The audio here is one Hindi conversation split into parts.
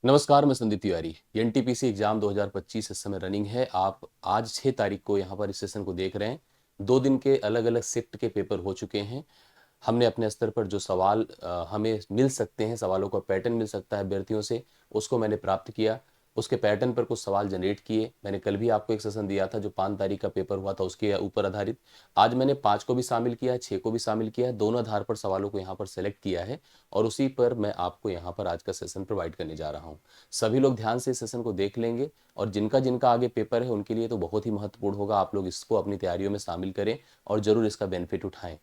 नमस्कार, मैं संदीप तिवारी। एनटीपीसी एग्जाम 2025 इस समय रनिंग है। आप आज 6 तारीख को यहाँ पर इस सेशन को देख रहे हैं। 2 दिन के अलग-अलग शिफ्ट के पेपर हो चुके हैं। हमने अपने स्तर पर जो सवाल हमें मिल सकते हैं, सवालों का पैटर्न मिल सकता है अभ्यर्थियों से, उसको मैंने प्राप्त किया। उसके पैटर्न पर कुछ सवाल जनरेट किए। मैंने कल भी आपको एक सेशन दिया था जो 5 तारीख का पेपर हुआ था उसके ऊपर आधारित। आज मैंने 5 को भी शामिल किया है, 6 को भी शामिल किया है। दोनों आधार पर सवालों को यहाँ पर सेलेक्ट किया है और उसी पर मैं आपको यहाँ पर आज का सेशन प्रोवाइड करने जा रहा हूँ। सभी लोग ध्यान से इस सेशन को देख लेंगे और जिनका जिनका आगे पेपर है उनके लिए तो बहुत ही महत्वपूर्ण होगा। आप लोग इसको अपनी तैयारियों में शामिल करें और ज़रूर इसका बेनिफिट उठाएं।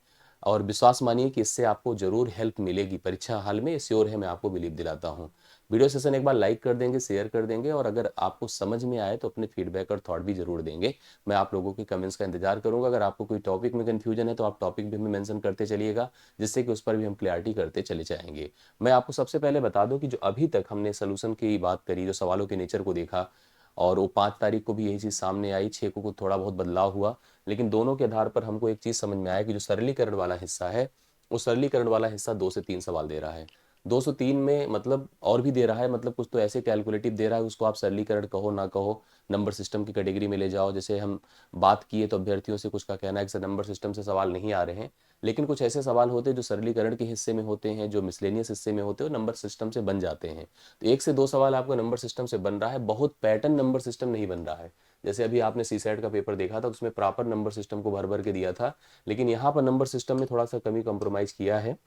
और विश्वास मानिए कि इससे आपको जरूर हेल्प मिलेगी परीक्षा हाल में, श्योर है, मैं आपको बिलीव दिलाता हूँ। वीडियो सेशन एक बार लाइक कर देंगे, शेयर कर देंगे और अगर आपको समझ में आए तो अपने फीडबैक और थॉट भी जरूर देंगे। मैं आप लोगों के कमेंट्स का इंतजार करूंगा। अगर आपको कोई टॉपिक में कंफ्यूजन है तो आप टॉपिक भी हमें मेंशन करते चलिएगा, जिससे कि उस पर भी हम क्लैरिटी करते चले जाएंगे। मैं आपको सबसे पहले बता दूं कि जो अभी तक हमने सोल्यूशन की बात करी, जो सवालों के नेचर को देखा, और वो 5 तारीख को भी यही चीज़ सामने आई, 6 को थोड़ा बहुत बदलाव हुआ, लेकिन दोनों के आधार पर हमको एक चीज़ समझ में आया कि जो सरलीकरण वाला हिस्सा है, वो सरलीकरण वाला हिस्सा 2 से 3 सवाल दे रहा है। 203 में मतलब और भी दे रहा है, मतलब कुछ तो ऐसे कैलकुलेटिव दे रहा है, उसको आप सरलीकरण कहो ना कहो, नंबर सिस्टम की कैटेगरी में ले जाओ। जैसे हम बात किए तो अभ्यर्थियों से कुछ का कहना है कि सर नंबर सिस्टम से सवाल नहीं आ रहे हैं, लेकिन कुछ ऐसे सवाल होते हैं जो सरलीकरण के हिस्से में होते हैं, जो मिसलेनियस हिस्से में होते हैं, नंबर सिस्टम से बन जाते हैं। तो 1 से 2 सवाल आपका नंबर सिस्टम से बन रहा है, बहुत पैटर्न नंबर सिस्टम नहीं बन रहा है। जैसे अभी आपने सी सेट का पेपर देखा था, उसमें प्रॉपर नंबर सिस्टम को भर भर के दिया था, लेकिन यहाँ पर नंबर सिस्टम में थोड़ा सा कमी कंप्रोमाइज़ किया है।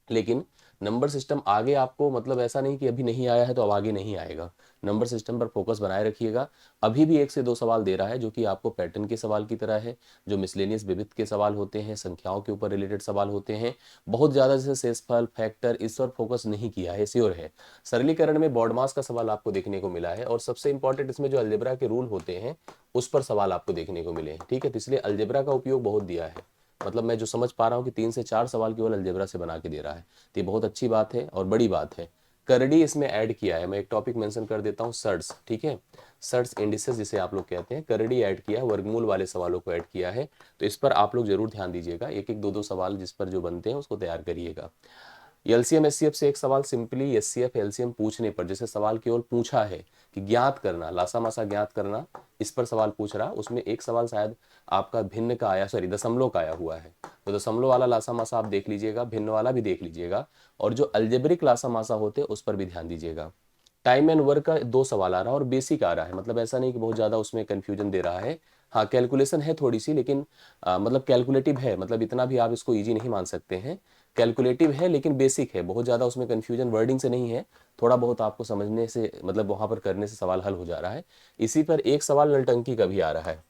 लेकिन नंबर सिस्टम आगे आपको, मतलब ऐसा नहीं कि अभी नहीं आया है तो अब आगे नहीं आएगा। नंबर सिस्टम पर फोकस बनाए रखिएगा। अभी भी 1 से 2 सवाल दे रहा है जो कि आपको पैटर्न के सवाल की तरह है, जो मिसलेनियस विविध के सवाल होते हैं, संख्याओं के ऊपर रिलेटेड सवाल होते हैं। बहुत ज़्यादा जैसे शेषफल, फैक्टर, इस पर फोकस नहीं किया है, श्योर है। सरलीकरण में बॉड मास का सवाल आपको देखने को मिला है और सबसे इंपॉर्टेंट इसमें जो अलजेब्रा के रूल होते हैं उस पर सवाल आपको देखने को मिले हैं। ठीक है, तो इसलिए अलजेब्रा का उपयोग बहुत दिया है। मतलब मैं जो समझ पा रहा हूँ कि 3 से 4 सवाल केवल अलजेब्रा से बना के दे रहा है, तो ये बहुत अच्छी बात है और बड़ी बात है। करड़ी इसमें ऐड किया है, मैं एक टॉपिक मेंशन कर देता हूँ, सर्ट्स। ठीक है, सर्ट्स इंडिसेस जिसे आप लोग कहते हैं, करड़ी ऐड किया है, वर्गमूल वाले सवालों को ऐड किया है। तो इस पर आप लोग जरूर ध्यान दीजिएगा, एक एक दो दो सवाल जिस पर जो बनते हैं उसको तैयार करिएगा। एलसीएम एचसीएफ से एक सवाल सिंपली एचसीएफ एलसीएम पूछने पर, जैसे सवाल केवल पूछा है कि ज्ञात करना, लासा मासा ज्ञात करना, इस पर सवाल पूछ रहा, उसमें एक सवाल शायद आपका भिन्न का आया, सॉरी दशमलव का आया हुआ है, तो दशमलव वाला लासा मासा आप देख लीजिएगा, भिन्न वाला भी देख लीजिएगा, और जो अल्जेब्रिक लासा मासा होते हैं उस पर भी ध्यान दीजिएगा। टाइम एंड वर्क का 2 सवाल आ रहा है और बेसिक आ रहा है, मतलब ऐसा नहीं कि बहुत ज़्यादा उसमें कन्फ्यूजन दे रहा है। हाँ, कैलकुलेशन है थोड़ी सी, लेकिन मतलब कैलकुलेटिव है, मतलब इतना भी आप इसको ईजी नहीं मान सकते हैं। कैलकुलेटिव है लेकिन बेसिक है, बहुत ज़्यादा उसमें कन्फ्यूजन वर्डिंग से नहीं है, थोड़ा बहुत आपको समझने से, मतलब वहाँ पर करने से सवाल हल हो जा रहा है। इसी पर एक सवाल नलटंकी का भी आ रहा है,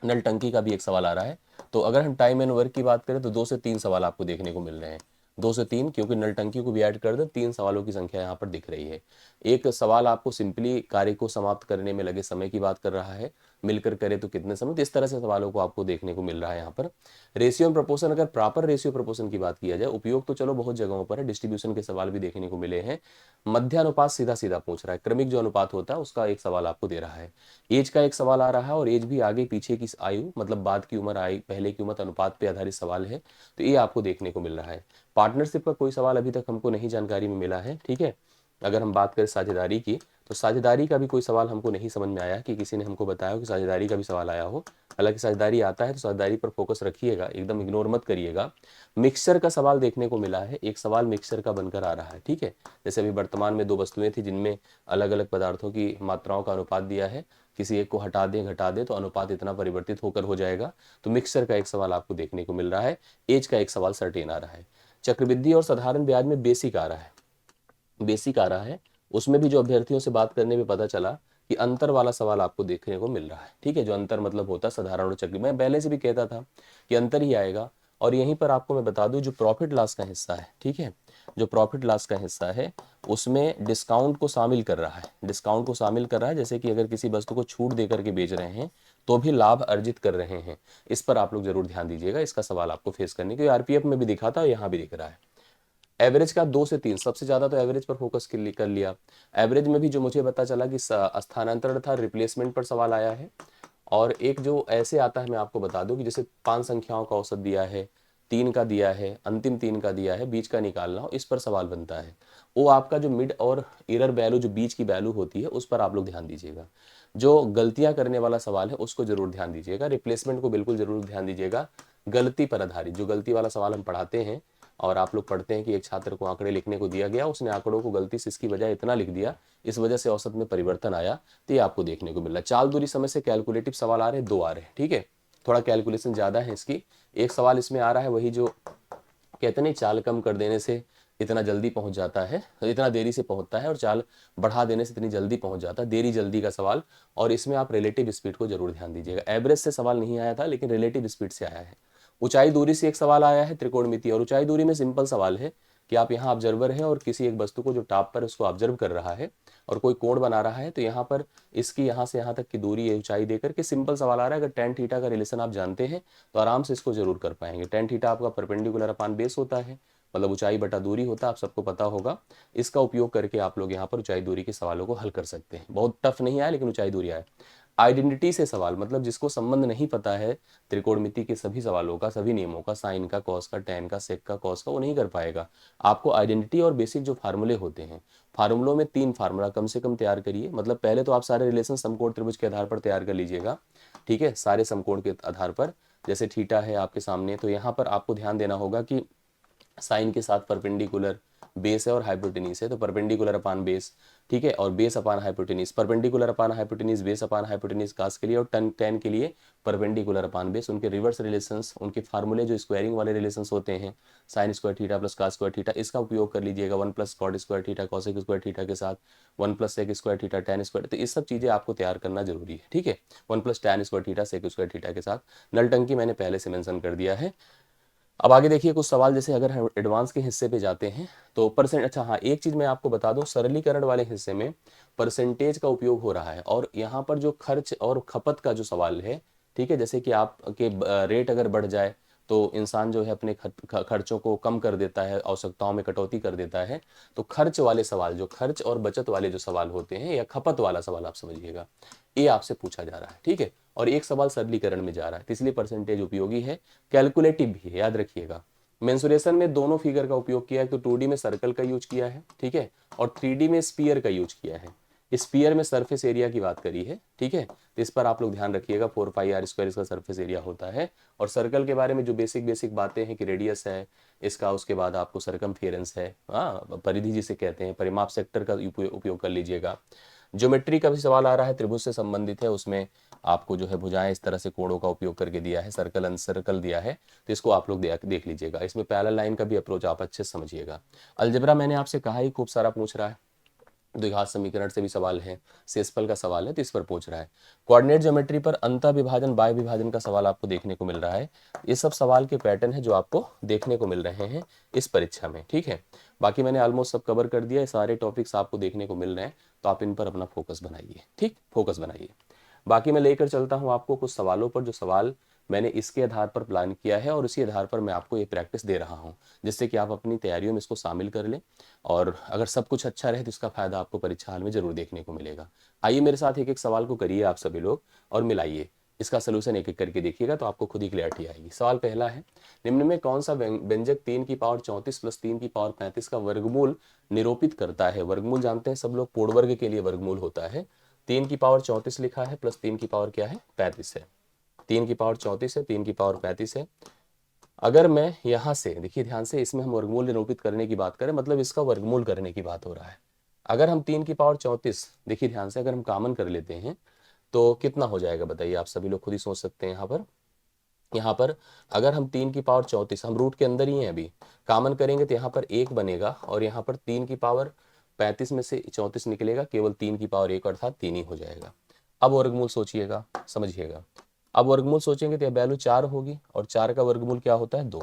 नलटंकी का भी एक सवाल आ रहा है। तो अगर हम टाइम एंड वर्क की बात करें तो 2 से 3 सवाल आपको देखने को मिल रहे हैं, 2 से 3, क्योंकि नलटंकी को भी ऐड कर दो, 3 सवालों की संख्या यहाँ पर दिख रही है। एक सवाल आपको सिंपली कार्य को समाप्त करने में लगे समय की बात कर रहा है, मिलकर करे तो कितने समय, तो इस तरह से सवालों को आपको देखने को मिल रहा है यहाँ पर। रेशियो एंड प्रोपोर्शन, अगर प्रॉपर रेशियो प्रोपोर्शन की बात किया जाए, उपयोग तो चलो बहुत जगहों पर है, डिस्ट्रीब्यूशन के सवाल भी देखने को मिले हैं। मध्य अनुपात सीधा सीधा पूछ रहा है, क्रमिक जो अनुपात होता है उसका एक सवाल आपको दे रहा है। एज का एक सवाल आ रहा है और एज भी आगे पीछे की आयु, मतलब बाद की उम्र, आई पहले की उम्र, अनुपात पे आधारित सवाल है, तो ये आपको देखने को मिल रहा है। पार्टनरशिप का कोई सवाल अभी तक हमको नहीं जानकारी में मिला है। ठीक है, अगर हम बात करें साझेदारी की, तो साझेदारी का भी कोई सवाल हमको नहीं समझ में आया कि किसी ने हमको बताया हो कि साझेदारी का भी सवाल आया हो। हालांकि साझेदारी आता है तो साझेदारी पर फोकस रखिएगा, एकदम इग्नोर मत करिएगा। मिक्सचर का सवाल देखने को मिला है, एक सवाल मिक्सचर का बनकर आ रहा है। ठीक है, जैसे अभी वर्तमान में 2 वस्तुएं थी जिनमें अलग अलग पदार्थों की मात्राओं का अनुपात दिया है, किसी एक को हटा दें घटा दें तो अनुपात इतना परिवर्तित होकर हो जाएगा। तो मिक्सचर का एक सवाल आपको देखने को मिल रहा है। एज का एक सवाल सर्टेन आ रहा है। चक्रवृद्धि और साधारण ब्याज में बेसिक आ रहा है, बेसिक आ रहा है। उसमें भी जो अभ्यर्थियों से बात करने में पता चला कि अंतर वाला सवाल आपको देखने को मिल रहा है। ठीक है, जो अंतर मतलब होता है साधारण और चक्र, मैं पहले से भी कहता था कि अंतर ही आएगा। और यहीं पर आपको मैं बता दूं, जो प्रॉफिट लॉस का हिस्सा है, ठीक है, जो प्रॉफिट लॉस का हिस्सा है उसमें डिस्काउंट को शामिल कर रहा है, डिस्काउंट को शामिल कर रहा है, जैसे कि अगर किसी वस्तु को छूट दे करके बेच रहे हैं तो भी लाभ अर्जित कर रहे हैं। इस पर आप लोग जरूर ध्यान दीजिएगा, इसका सवाल आपको फेस करने के, आरपीएफ में भी दिखा था, यहाँ भी दिख रहा है। एवरेज का 2 से 3, सबसे ज्यादा तो एवरेज पर फोकस कर लिया। एवरेज में भी जो मुझे पता चला कि स्थानांतरण था, रिप्लेसमेंट पर सवाल आया है। और एक जो ऐसे आता है, मैं आपको बता दूं कि जैसे 5 संख्याओं का औसत दिया है, 3 का दिया है, अंतिम 3 का दिया है, बीच का निकालना हो, इस पर सवाल बनता है। वो आपका जो मिड और एरर वैल्यू, जो बीच की वैल्यू होती है, उस पर आप लोग ध्यान दीजिएगा। जो गलतियां करने वाला सवाल है उसको जरूर ध्यान दीजिएगा, रिप्लेसमेंट को बिल्कुल जरूर ध्यान दीजिएगा। गलती पर आधारित जो गलती वाला सवाल हम पढ़ाते हैं, और आप लोग पढ़ते हैं कि एक छात्र को आंकड़े लिखने को दिया गया, उसने आंकड़ों को गलती से इसकी बजाय इतना लिख दिया, इस वजह से औसत में परिवर्तन आया, तो ये आपको देखने को मिल रहा है। चाल दूरी समय से कैलकुलेटिव सवाल आ रहे हैं, 2 आ रहे हैं, ठीक है, थोड़ा कैलकुलेशन ज़्यादा है इसकी। एक सवाल इसमें आ रहा है वही जो कहते नहीं, चाल कम कर देने से इतना जल्दी पहुंच जाता है, इतना देरी से पहुंचता है, और चाल बढ़ा देने से इतनी जल्दी पहुंच जाता है, देरी जल्दी का सवाल। और इसमें आप रिलेटिव स्पीड को जरूर ध्यान दीजिएगा। एवरेज से सवाल नहीं आया था, लेकिन रिलेटिव स्पीड से आया है। ऊंचाई दूरी से एक सवाल आया है, त्रिकोणमिति। और ऊंचाई दूरी में सिंपल सवाल है कि आप यहाँ ऑब्जर्वर हैं और किसी एक वस्तु को जो टॉप पर उसको ऑब्जर्व कर रहा है और कोई कोण बना रहा है, तो यहाँ पर इसकी यहाँ से यहाँ तक की दूरी है, ऊंचाई देकर के सिंपल सवाल आ रहा है। अगर tan थीटा का रिलेशन आप जानते हैं तो आराम से इसको जरूर कर पाएंगे। tan थीटा आपका परपेंडिकुलर अपान बेस होता है, मतलब ऊंचाई बटा दूरी होता है, आप सबको पता होगा। इसका उपयोग करके आप लोग यहाँ पर ऊंचाई दूरी के सवालों को हल कर सकते हैं। बहुत टफ नहीं आया, लेकिन ऊंचाई दूरी आया। आइडेंटिटी से सवाल, मतलब जिसको संबंध नहीं पता है त्रिकोणमिति के सभी सवालों का, सभी नियमों का, साइन का, कॉस का, टेन का, सेक का, कॉस का, वो नहीं कर पाएगा। आपको आइडेंटिटी और बेसिक जो फार्मूले होते हैं, फार्मूलों में 3 फार्मूला कम से कम तैयार करिए। मतलब पहले तो आप सारे रिलेशन समकोण त्रिभुज के आधार पर तैयार कर लीजिएगा, ठीक है, सारे समकोण के आधार पर। जैसे थीटा है आपके सामने, तो यहाँ पर आपको ध्यान देना होगा कि साइन के साथ परपेंडिकुलर बेस है और हाइपोटेनिस है, तो परपेंडिकुलर अपान बेस, ठीक है, और base upon hypotenuse, perpendicular upon hypotenuse, base upon hypotenuse cos के लिए, और टेन के लिए परपेंडिकुलर अपान बेस। उनके रिवर्स रिलेशंस, उनके फार्मूले जो स्क्वायरिंग वाले रिलेशंस होते हैं, sine square theta plus cos square theta, इसका उपयोग कर लीजिएगा। 1 plus cot square theta cosec square theta के साथ 1 plus sec square theta tan square, तो ये सब चीज़ें आपको तैयार करना जरूरी है, ठीक है। 1 plus tan square theta sec square theta के साथ। नल टंकी मैंने पहले से मेंशन कर दिया है। अब आगे देखिए कुछ सवाल, जैसे अगर हम एडवांस के हिस्से पे जाते हैं तो परसेंट, अच्छा हाँ, एक चीज़ मैं आपको बता दूं, सरलीकरण वाले हिस्से में परसेंटेज का उपयोग हो रहा है। और यहाँ पर जो खर्च और खपत का जो सवाल है, ठीक है, जैसे कि आपके रेट अगर बढ़ जाए तो इंसान जो है अपने खर्चों को कम कर देता है, आवश्यकताओं में कटौती कर देता है। तो खर्च वाले सवाल, जो खर्च और बचत वाले जो सवाल होते हैं, या खपत वाला सवाल आप समझिएगा, ये आपसे पूछा जा रहा है, ठीक है। और एक सवाल सरलीकरण में जा रहा है, तो इसलिए परसेंटेज उपयोगी है। कैलकुलेटिव भी है, याद रखिएगा। मेंसुरेशन में दोनों फिगर का उपयोग किया है, तो 2D में सर्कल का यूज किया है, ठीक है, और 3D में स्पीयर का यूज किया है। स्पीयर में सरफेस एरिया की बात करी है, ठीक है, तो इस पर आप लोग ध्यान रखिएगा। 4πr² इसका सरफेस एरिया होता है। और सर्कल के बारे में जो बेसिक बेसिक बातें हैं कि रेडियस है इसका, उसके बाद आपको सरकमफेरेंस है, हाँ, परिधि जिसे कहते हैं, परिमाप सेक्टर का उपयोग कर लीजिएगा। ज्योमेट्री का भी सवाल आ रहा है, त्रिभुज से संबंधित है, उसमें आपको जो है भुजाएं इस तरह से कोणों का उपयोग करके दिया है, सर्कल अनसर्कल दिया है, तो इसको आप लोग देख लीजिएगा। इसमें पैरेलल लाइन का भी अप्रोच आप अच्छे से समझिएगा। अलजेब्रा मैंने आपसे कहा ही खूब सारा पूछ रहा है, द्विघात समीकरण से भी सवाल है, शेषफल का सवाल है, तो इस पर पूछ रहा है। कोऑर्डिनेट ज्योमेट्री पर अंतः विभाजन, बाय विभाजन का सवाल आपको देखने को मिल रहा है। ये सब सवाल के पैटर्न है जो आपको देखने को मिल रहे हैं इस परीक्षा में, ठीक है। बाकी मैंने ऑलमोस्ट सब कवर कर दिया है, सारे टॉपिक्स आपको देखने को मिल रहे हैं, तो आप इन पर अपना फोकस बनाइए, ठीक, फोकस बनाइए। बाकी मैं लेकर चलता हूँ आपको कुछ सवालों पर, जो सवाल मैंने इसके आधार पर प्लान किया है, और इसी आधार पर मैं आपको ये प्रैक्टिस दे रहा हूँ, जिससे कि आप अपनी तैयारियों में इसको शामिल कर लें। और अगर सब कुछ अच्छा रहे तो इसका फायदा आपको परीक्षा हाल में जरूर देखने को मिलेगा। आइए मेरे साथ एक एक सवाल को करिए आप सभी लोग, और मिलाइए, इसका सोल्यूशन एक एक करके देखिएगा, तो आपको खुद ही क्लैरिटी आएगी। सवाल पहला है, निम्न में कौन सा व्यंजक 3 की पावर 34 प्लस 3 की पावर 35 का वर्गमूल निरूपित करता है। वर्गमूल जानते हैं सब लोग, पूर्ण वर्ग के लिए वर्गमूल होता है। 3 की पावर 34 लिखा है, प्लस 3 की पावर क्या है, 35 है। 3 की पावर 34 है, 3 की पावर 35 है। अगर मैं यहाँ से, देखिए ध्यान से, इसमें हम वर्गमूल निरूपित करने की बात करें, मतलब इसका वर्गमूल करने की बात हो रहा है। अगर हम 3 की पावर 34, देखिए ध्यान से, अगर हम कॉमन कर लेते हैं तो कितना हो जाएगा बताइए, आप सभी लोग खुद ही सोच सकते हैं। यहाँ पर अगर हम 3 की पावर 34, हम रूट के अंदर ही हैं अभी, कॉमन करेंगे तो यहाँ पर 1 बनेगा, और यहाँ पर 3 की पावर 35 में से 34 निकलेगा, केवल 3 की पावर 1, अर्थात 3 ही हो जाएगा। अब वर्गमूल सोचिएगा, समझिएगा। अब वर्गमूल सोचेंगे तो वैल्यू 4 होगी, और 4 का वर्गमूल क्या होता है, 2।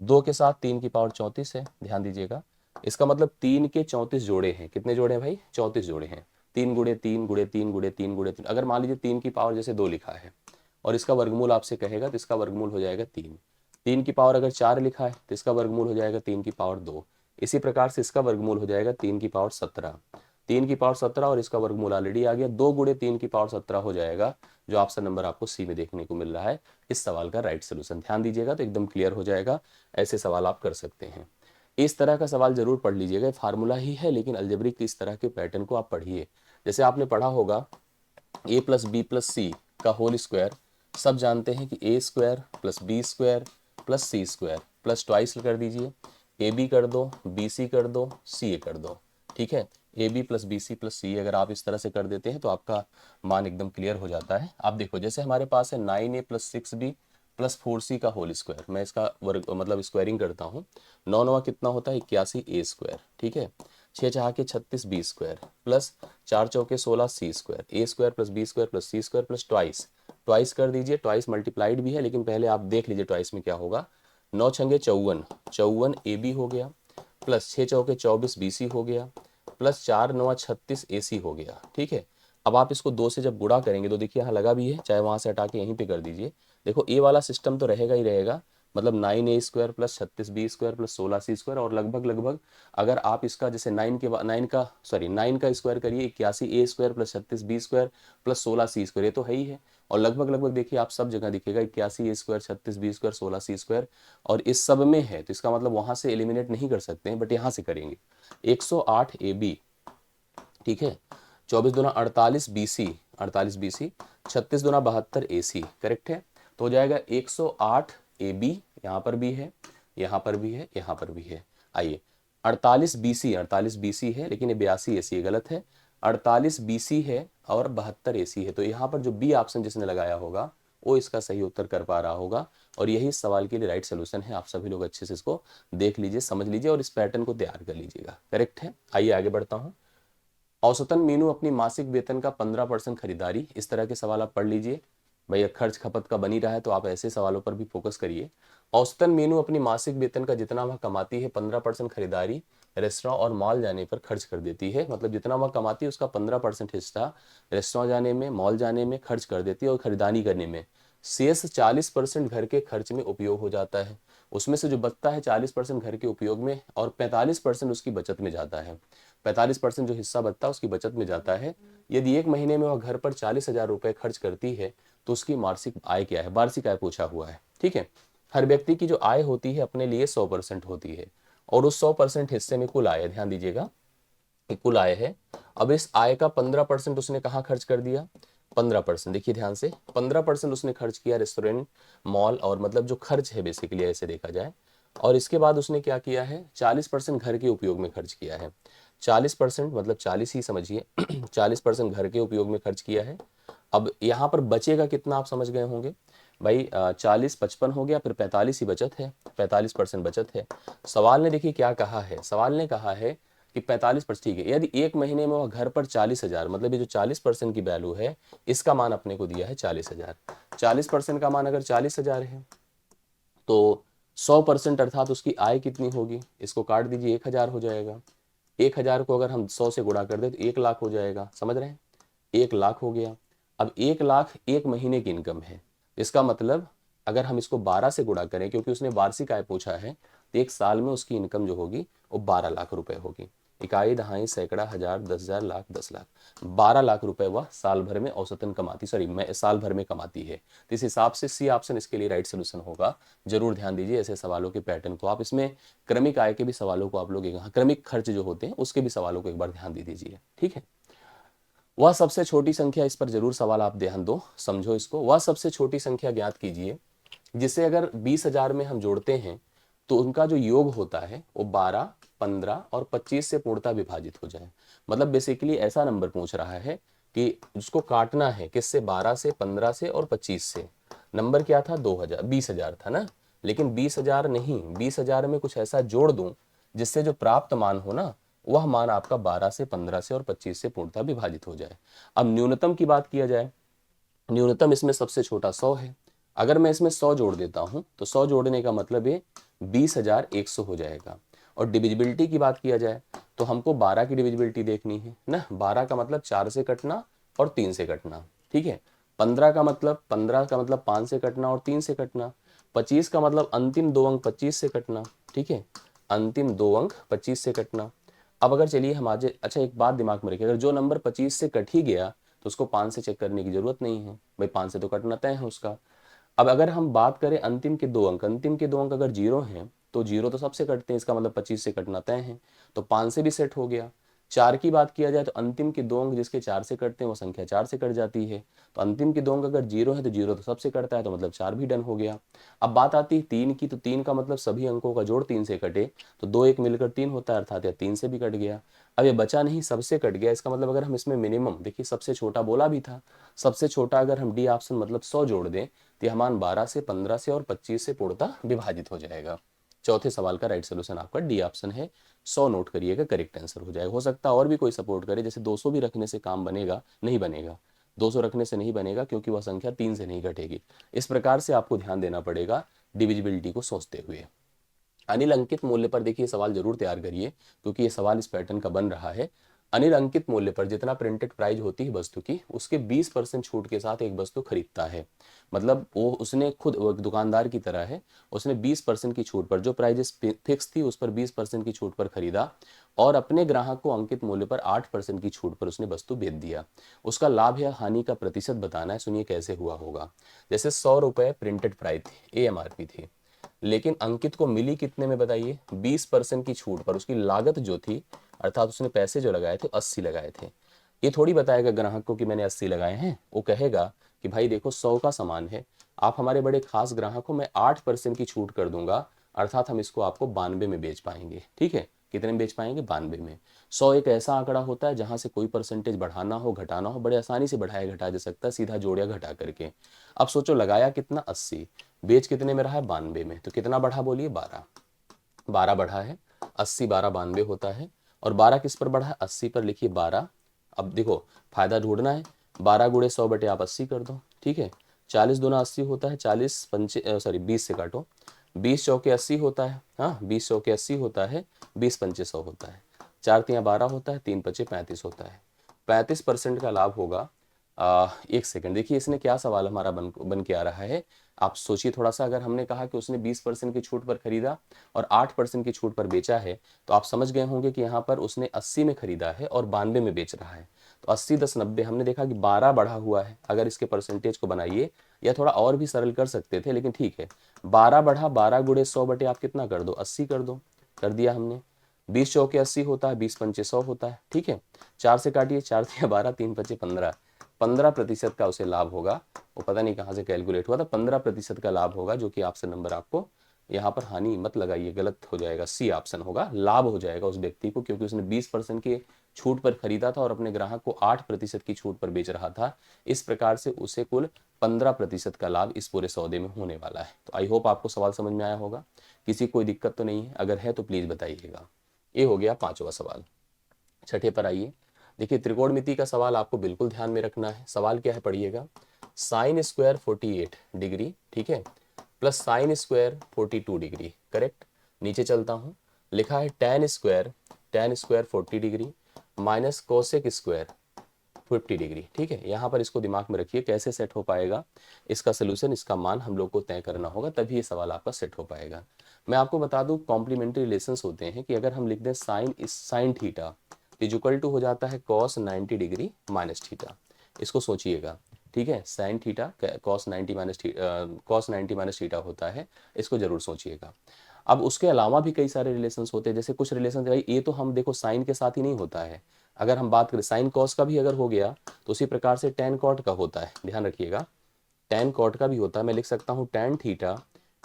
2 के साथ 3 की पावर 34 है, ध्यान दीजिएगा। इसका मतलब 3 के 34 जोड़े हैं। कितने जोड़े हैं भाई, 34 जोड़े हैं। 3 गुणे 3 गुणे 3 गुणे 3 गुणे 3, अगर मान लीजिए 3 की पावर जैसे 2 लिखा है और इसका वर्गमूल आपसे कहेगा, तो इसका वर्गमूल हो जाएगा 3। 3 की पावर अगर 4 लिखा है तो इसका वर्गमूल हो जाएगा 3 की पावर 2। इसी प्रकार से इसका वर्गमूल हो जाएगा 3 की पावर 17। 3 की पावर 17 और इसका वर्गमूल ऑलरेडी आ गया, 2 गुणे 3 की पावर 17 हो जाएगा, जो ऑप्शन नंबर आपको सी में देखने को मिल रहा है इस सवाल का राइट सोल्यूशन। ध्यान दीजिएगा तो एकदम क्लियर हो जाएगा, ऐसे सवाल आप कर सकते हैं। इस तरह का सवाल जरूर पढ़ लीजिएगा, फार्मूला ही है लेकिन अलजेब्रिक की इस तरह के पैटर्न को आप पढ़िए। जैसे आपने पढ़ा होगा a plus B plus C का होल स्क्वायर, सब जानते हैं कि A square plus B square plus C square plus twice कर दीजिए, ए बी कर दो, बी सी कर दो, सी ए कर दो। ठीक है, A B plus B C plus C, अगर आप इस तरह से कर देते हैं तो आपका मान एकदम क्लियर हो जाता है। आप देखो जैसे हमारे पास है 9a plus 6b plus 4c का होल स्क्वायर, मैं इसका वर्ग मतलब स्क्वायरिंग करता हूँ, 9 9 कितना होता है 81 ए स्क्वायर। ठीक है, 6 चाह के 36 बी स्क्वायर प्लस 4 चौके 16 C square, A square plus B square plus C square plus twice, twice कर दीजिए, ट्वाइस मल्टीप्लाइड भी है लेकिन पहले आप देख लीजिए ट्वाइस में क्या होगा। 9 छंगे 54, 54 ए बी हो गया प्लस 6 चौके 24 बी सी हो गया प्लस 4 9 36 ए सी हो गया। ठीक है, अब आप इसको 2 से जब गुणा करेंगे तो देखिए यहाँ लगा भी है, चाहे वहाँ से हटा के यहीं पे कर दीजिए। देखो ए वाला सिस्टम तो रहेगा ही रहेगा, मतलब 9a square plus 36b square plus 16c square, और लगभग लगभग अगर आप इसका जैसे 9 का स्क्वायर करिए 81a square plus 36b square plus 16c square, ये तो है ही है। और लगभग लगभग देखिए आप सब जगह दिखेगा 81a square 36b square 16c square, और इस सब में है तो इसका मतलब वहाँ से एलिमिनेट नहीं कर सकते हैं, बट यहाँ से करेंगे। 108ab, ठीक है, 24 दूना 48 BC, 48 BC, 36 दूना 72 AC, करेक्ट है। तो हो जाएगा 108 AB, यहाँ पर भी है, यहाँ पर भी है, यहाँ पर भी है। आइए 48 BC है लेकिन ये 82 AC है, गलत है। 48 BC है और 72 AC है, तो यहाँ पर जो बी ऑप्शन जिसने लगाया होगा वो इसका सही उत्तर कर पा रहा होगा, और यही इस सवाल के लिए राइट सोल्यूशन है। आप सभी लोग अच्छे से इसको देख लीजिए, समझ लीजिए और इस पैटर्न को तैयार कर लीजिएगा, करेक्ट है। आइए आगे बढ़ता हूँ। औसतन मीनू अपनी मासिक वेतन का 15% खरीदारी, इस तरह के सवाल आप पढ़ लीजिए। भैया खर्च खपत का बनी रहा है तो आप ऐसे सवालों पर भी फोकस करिए। औसतन मीनू अपनी मासिक वेतन का जितना वह कमाती है 15% खरीदारी रेस्टोरेंट और मॉल जाने पर खर्च कर देती है, मतलब जितना वह कमाती है उसका 15% हिस्सा रेस्टोरेंट जाने में, मॉल जाने में खर्च कर देती है और खरीदारी करने में। शेष 40% घर के खर्च में उपयोग हो जाता है। उसमें से जो बचता है 40% घर के उपयोग में और 45% उसकी बचत में जाता है। 45% जो हिस्सा बचता है उसकी बचत में जाता है। यदि एक महीने में वह घर पर 40,000 रुपए खर्च करती है तो उसकी मासिक आय क्या है, वार्षिक आय पूछा हुआ है। ठीक है, हर व्यक्ति की जो आय होती है अपने लिए 100% होती है, और उस 100% हिस्से में कुल आय, ध्यान दीजिएगा कुल आय है। अब इस आय का 15% उसने कहाँ खर्च कर दिया, 15%, देखिए ध्यान से 15% उसने खर्च किया रेस्टोरेंट, मॉल, और मतलब जो खर्च है बेसिकली ऐसे देखा जाए। और इसके बाद उसने क्या किया है, 40% घर के उपयोग में खर्च किया है। 40% मतलब 40 ही समझिए 40% घर के उपयोग में खर्च किया है। अब यहाँ पर बचेगा कितना आप समझ गए होंगे भाई, 40 55 हो गया, फिर 45 ही बचत है, 45% बचत है। सवाल ने देखिए क्या कहा है, सवाल ने कहा है कि 45%, ठीक है, यदि एक महीने में वह घर पर 40,000, मतलब ये जो 40% की वैल्यू है इसका मान अपने को दिया है 40,000। 40% का मान अगर 40,000 है तो 100% अर्थात उसकी आय कितनी होगी, इसको काट दीजिए, 1,000 हो जाएगा। 1,000 को अगर हम 100 से गुणा कर दे तो 1,00,000 हो जाएगा, समझ रहे हैं, 1,00,000 हो गया। अब 1,00,000 एक महीने की इनकम है, इसका मतलब अगर हम इसको 12 से गुणा करें, क्योंकि उसने वार्षिक आय पूछा है, तो एक साल में उसकी इनकम जो होगी वो 12 लाख रुपए होगी। इकाई, दहाई, सैकड़ा, हजार, 10,000, लाख, 10 लाख, 12 लाख रुपए वह साल भर में औसतन कमाती, साल भर में कमाती है। तो इस हिसाब से सी ऑप्शन इसके लिए राइट सोल्यूशन होगा। जरूर ध्यान दीजिए ऐसे सवालों के पैटर्न को आप, इसमें क्रमिक आय के भी सवालों को आप लोग, क्रमिक खर्च जो होते हैं उसके भी सवालों को एक बार ध्यान दे दीजिए। ठीक है, वह सबसे छोटी संख्या, इस पर जरूर सवाल आप ध्यान दो, समझो इसको। वह सबसे छोटी संख्या ज्ञात कीजिए जिसे अगर 20,000 में हम जोड़ते हैं तो उनका जो योग होता है वो 12, 15 और 25 से पूर्णतः विभाजित हो जाए। मतलब बेसिकली ऐसा नंबर पूछ रहा है कि उसको काटना है किससे, 12 से, 15 से और 25 से। नंबर क्या था, 20,000 था ना, लेकिन 20,000 नहीं, 20,000 में कुछ ऐसा जोड़ दूं जिससे जो प्राप्त मान हो ना, वह मान आपका 12 से, 15 से और 25 से पूर्णतः विभाजित हो जाए। अब न्यूनतम की बात किया जाए, न्यूनतम इसमें सबसे छोटा 100 है। अगर मैं इसमें 100 जोड़ देता हूं तो 100 जोड़ने का मतलब ये 20,100 हो जाएगा। और डिविजिबिलिटी की बात किया जाए तो हमको 12 की डिविजिबिलिटी देखनी है ना, 12 का मतलब 4 से कटना और 3 से कटना। ठीक है, 15 का मतलब 5 से कटना और 3 से कटना। 25 का मतलब अंतिम 2 अंक 25 से कटना। ठीक है, अंतिम 2 अंक 25 से कटना। अब अगर चलिए हम आज, अच्छा एक बात दिमाग में रखिए, अगर जो नंबर 25 से कट ही गया तो उसको 5 से चेक करने की जरूरत नहीं है, भाई 5 से तो कटना तय है उसका। अब अगर हम बात करें अंतिम के 2 अंक, अंतिम के 2 अंक अगर 0 हैं तो 0 तो सबसे कटते हैं, इसका मतलब 25 से कटना तय है, तो 5 से भी सेट हो गया। 4 की बात किया जाए तो अंतिम के 2 अंक जिसके 4 से कटते हैं वो संख्या 4 से कट जाती है, तो अंतिम के 2 अंक अगर 0 है तो 0 तो सबसे कटता है, तो मतलब 4 भी डन हो गया। अब बात आती है 3 की, तो 3 का मतलब सभी अंकों का जोड़ 3 से कटे, तो 2 1 मिलकर 3 होता है, अर्थात यह 3 से भी कट गया। अब ये बचा नहीं, सबसे कट गया, इसका मतलब अगर हम इसमें मिनिमम देखिए, सबसे छोटा बोला भी था, सबसे छोटा अगर हम डी ऑप्शन मतलब 100 जोड़ दें तो यह मान 12 से, 15 से और 25 से पूर्णतः विभाजित हो जाएगा। चौथे सवाल का राइट सोल्यूशन आपका डी ऑप्शन है, 100 नोट करिएगा, करेक्ट आंसर हो जाएगा। हो सकता है और भी कोई सपोर्ट करे, जैसे 200 भी रखने से काम बनेगा, नहीं बनेगा, 200 रखने से नहीं बनेगा क्योंकि वह संख्या 3 से नहीं घटेगी। इस प्रकार से आपको ध्यान देना पड़ेगा डिविजिबिलिटी को सोचते हुए। अनिल अंकित मूल्य पर देखिए सवाल जरूर तैयार करिए, क्योंकि ये सवाल इस पैटर्न का बन रहा है। अनिल अंकित मूल्य पर जितना प्रिंटेड प्राइस होती है वस्तु की, उसके 20% छूट के साथ एक वस्तु खरीदता है। मतलब वो उसने खुद, वो एक दुकानदार की तरह है, उसने 20% की छूट पर, जो प्राइजेस फिक्स थी उस पर 20% की छूट पर खरीदा, और अपने ग्राहक को अंकित मूल्य पर 8% की छूट पर उसने वस्तु बेच दिया। उसका लाभ या हानि का प्रतिशत बताना है। सुनिए कैसे हुआ होगा। जैसे 100 रुपये प्रिंटेड प्राइस थी, AMRP थी, लेकिन अंकित को मिली कितने में बताइए, 20% की छूट पर। उसकी लागत जो थी, अर्थात उसने पैसे जो लगाए थे 80 लगाए थे। ये थोड़ी बताएगा ग्राहक को कि मैंने 80 लगाए हैं, वो कहेगा कि भाई देखो 100 का सामान है, आप हमारे बड़े खास ग्राहक हो, मैं 8% की छूट कर दूंगा, अर्थात हम इसको आपको 92 में बेच पाएंगे। ठीक है, कितने में बेच पाएंगे, 92 में। 100 एक ऐसा आंकड़ा होता है जहां से कोई परसेंटेज बढ़ाना हो घटाना हो बड़े आसानी से बढ़ाया घटाया जा सकता है, सीधा जोड़ या घटा करके। अब सोचो लगाया कितना, 80, बेच कितने में रहा है, 92 में, तो कितना बढ़ा बोलिए, 12, 12 बढ़ा है। 80 12 92 होता है, और 12 किस पर बढ़ा है, 80 पर, लिखिए 12। अब देखो फायदा ढूंढना है, 12 गुणे 100 बटे आप 80 कर दो, ठीक है। 40 दूना 80 होता है, 40 पंचे सॉरी 20 से काटो, 20 चौके 80 होता है, हाँ 20 चौके 80 होता है, 20 पंचे 100 होता है, 4 तियाँ 12 होता है, 3 पचे 35 होता है। 35% का लाभ होगा। एक सेकंड, देखिए इसने क्या सवाल हमारा बन के आ रहा है, आप सोचिए थोड़ा सा। अगर हमने कहा कि उसने 20% की छूट पर खरीदा और 8% की छूट पर बेचा है, तो आप समझ गए होंगे कि यहाँ पर उसने 80 में खरीदा है और 92 में बेच रहा है, तो 80 10 90। हमने देखा कि 12 बढ़ा हुआ है, अगर इसके परसेंटेज को बनाइए, या थोड़ा और भी सरल कर सकते थे लेकिन ठीक है, 12 बढ़ा, 12 गुणे 100 बटे आप कितना कर दो, 80 कर दो, कर दिया हमने। 20 चौके 80 होता है, 20 पंचे 100 होता है, ठीक है। 4 से काटिए, 4 तिया 12, 3 पचे 15, 15% का उसे लाभ होगा। वो पता नहीं कहाँ से कैलकुलेट हुआ था, 15% का लाभ होगा, जो कि आपसे नंबर आपको यहाँ पर हानि मत लगाइए, गलत हो जाएगा, सी ऑप्शन होगा, लाभ हो जाएगा उस व्यक्ति को, क्योंकि उसने 20% के छूट पर खरीदा था और अपने ग्राहक को 8% की छूट पर बेच रहा था। इस प्रकार से उसे कुल 15% का लाभ इस पूरे सौदे में होने वाला है। तो आई होप आपको सवाल समझ में आया होगा, किसी कोई दिक्कत तो नहीं है, अगर है तो प्लीज बताइएगा। ये हो गया 5वां सवाल। छठे पर आइए। देखिए त्रिकोणमिति का सवाल आपको बिल्कुल ध्यान में रखना है। सवाल क्या है पढ़िएगा, साइन स्क्वायर 48 डिग्री, ठीक है, plus sine square 42 degree, correct. नीचे चलता हूँ, लिखा है ten square 40 degree minus cosec square 50 degree, ठीक है। यहाँ पर इसको दिमाग में रखिए, कैसे सेट हो पाएगा इसका सोल्यूशन, इसका मान हम लोग को तय करना होगा, तभी ये सवाल आपका सेट हो पाएगा। मैं आपको बता दूं कॉम्प्लीमेंट्री रिलेशंस होते हैं कि अगर हम लिख दें sine theta is equal to हो जाता है कॉस 90 डिग्री माइनस थीटा। इसको सोचिएगा, ठीक है, sine theta cos 90 minus theta होता है, इसको जरूर सोचिएगा। अब उसके अलावा भी कई सारे रिलेशंस होते हैं, जैसे कुछ रिलेशन भाई ये तो हम देखो साइन के साथ ही नहीं होता है, अगर हम बात करें साइन कॉस का भी अगर हो गया तो उसी प्रकार से टेन कॉट का होता है, ध्यान रखिएगा, टेन कॉट का भी होता है। मैं लिख सकता हूँ tan theta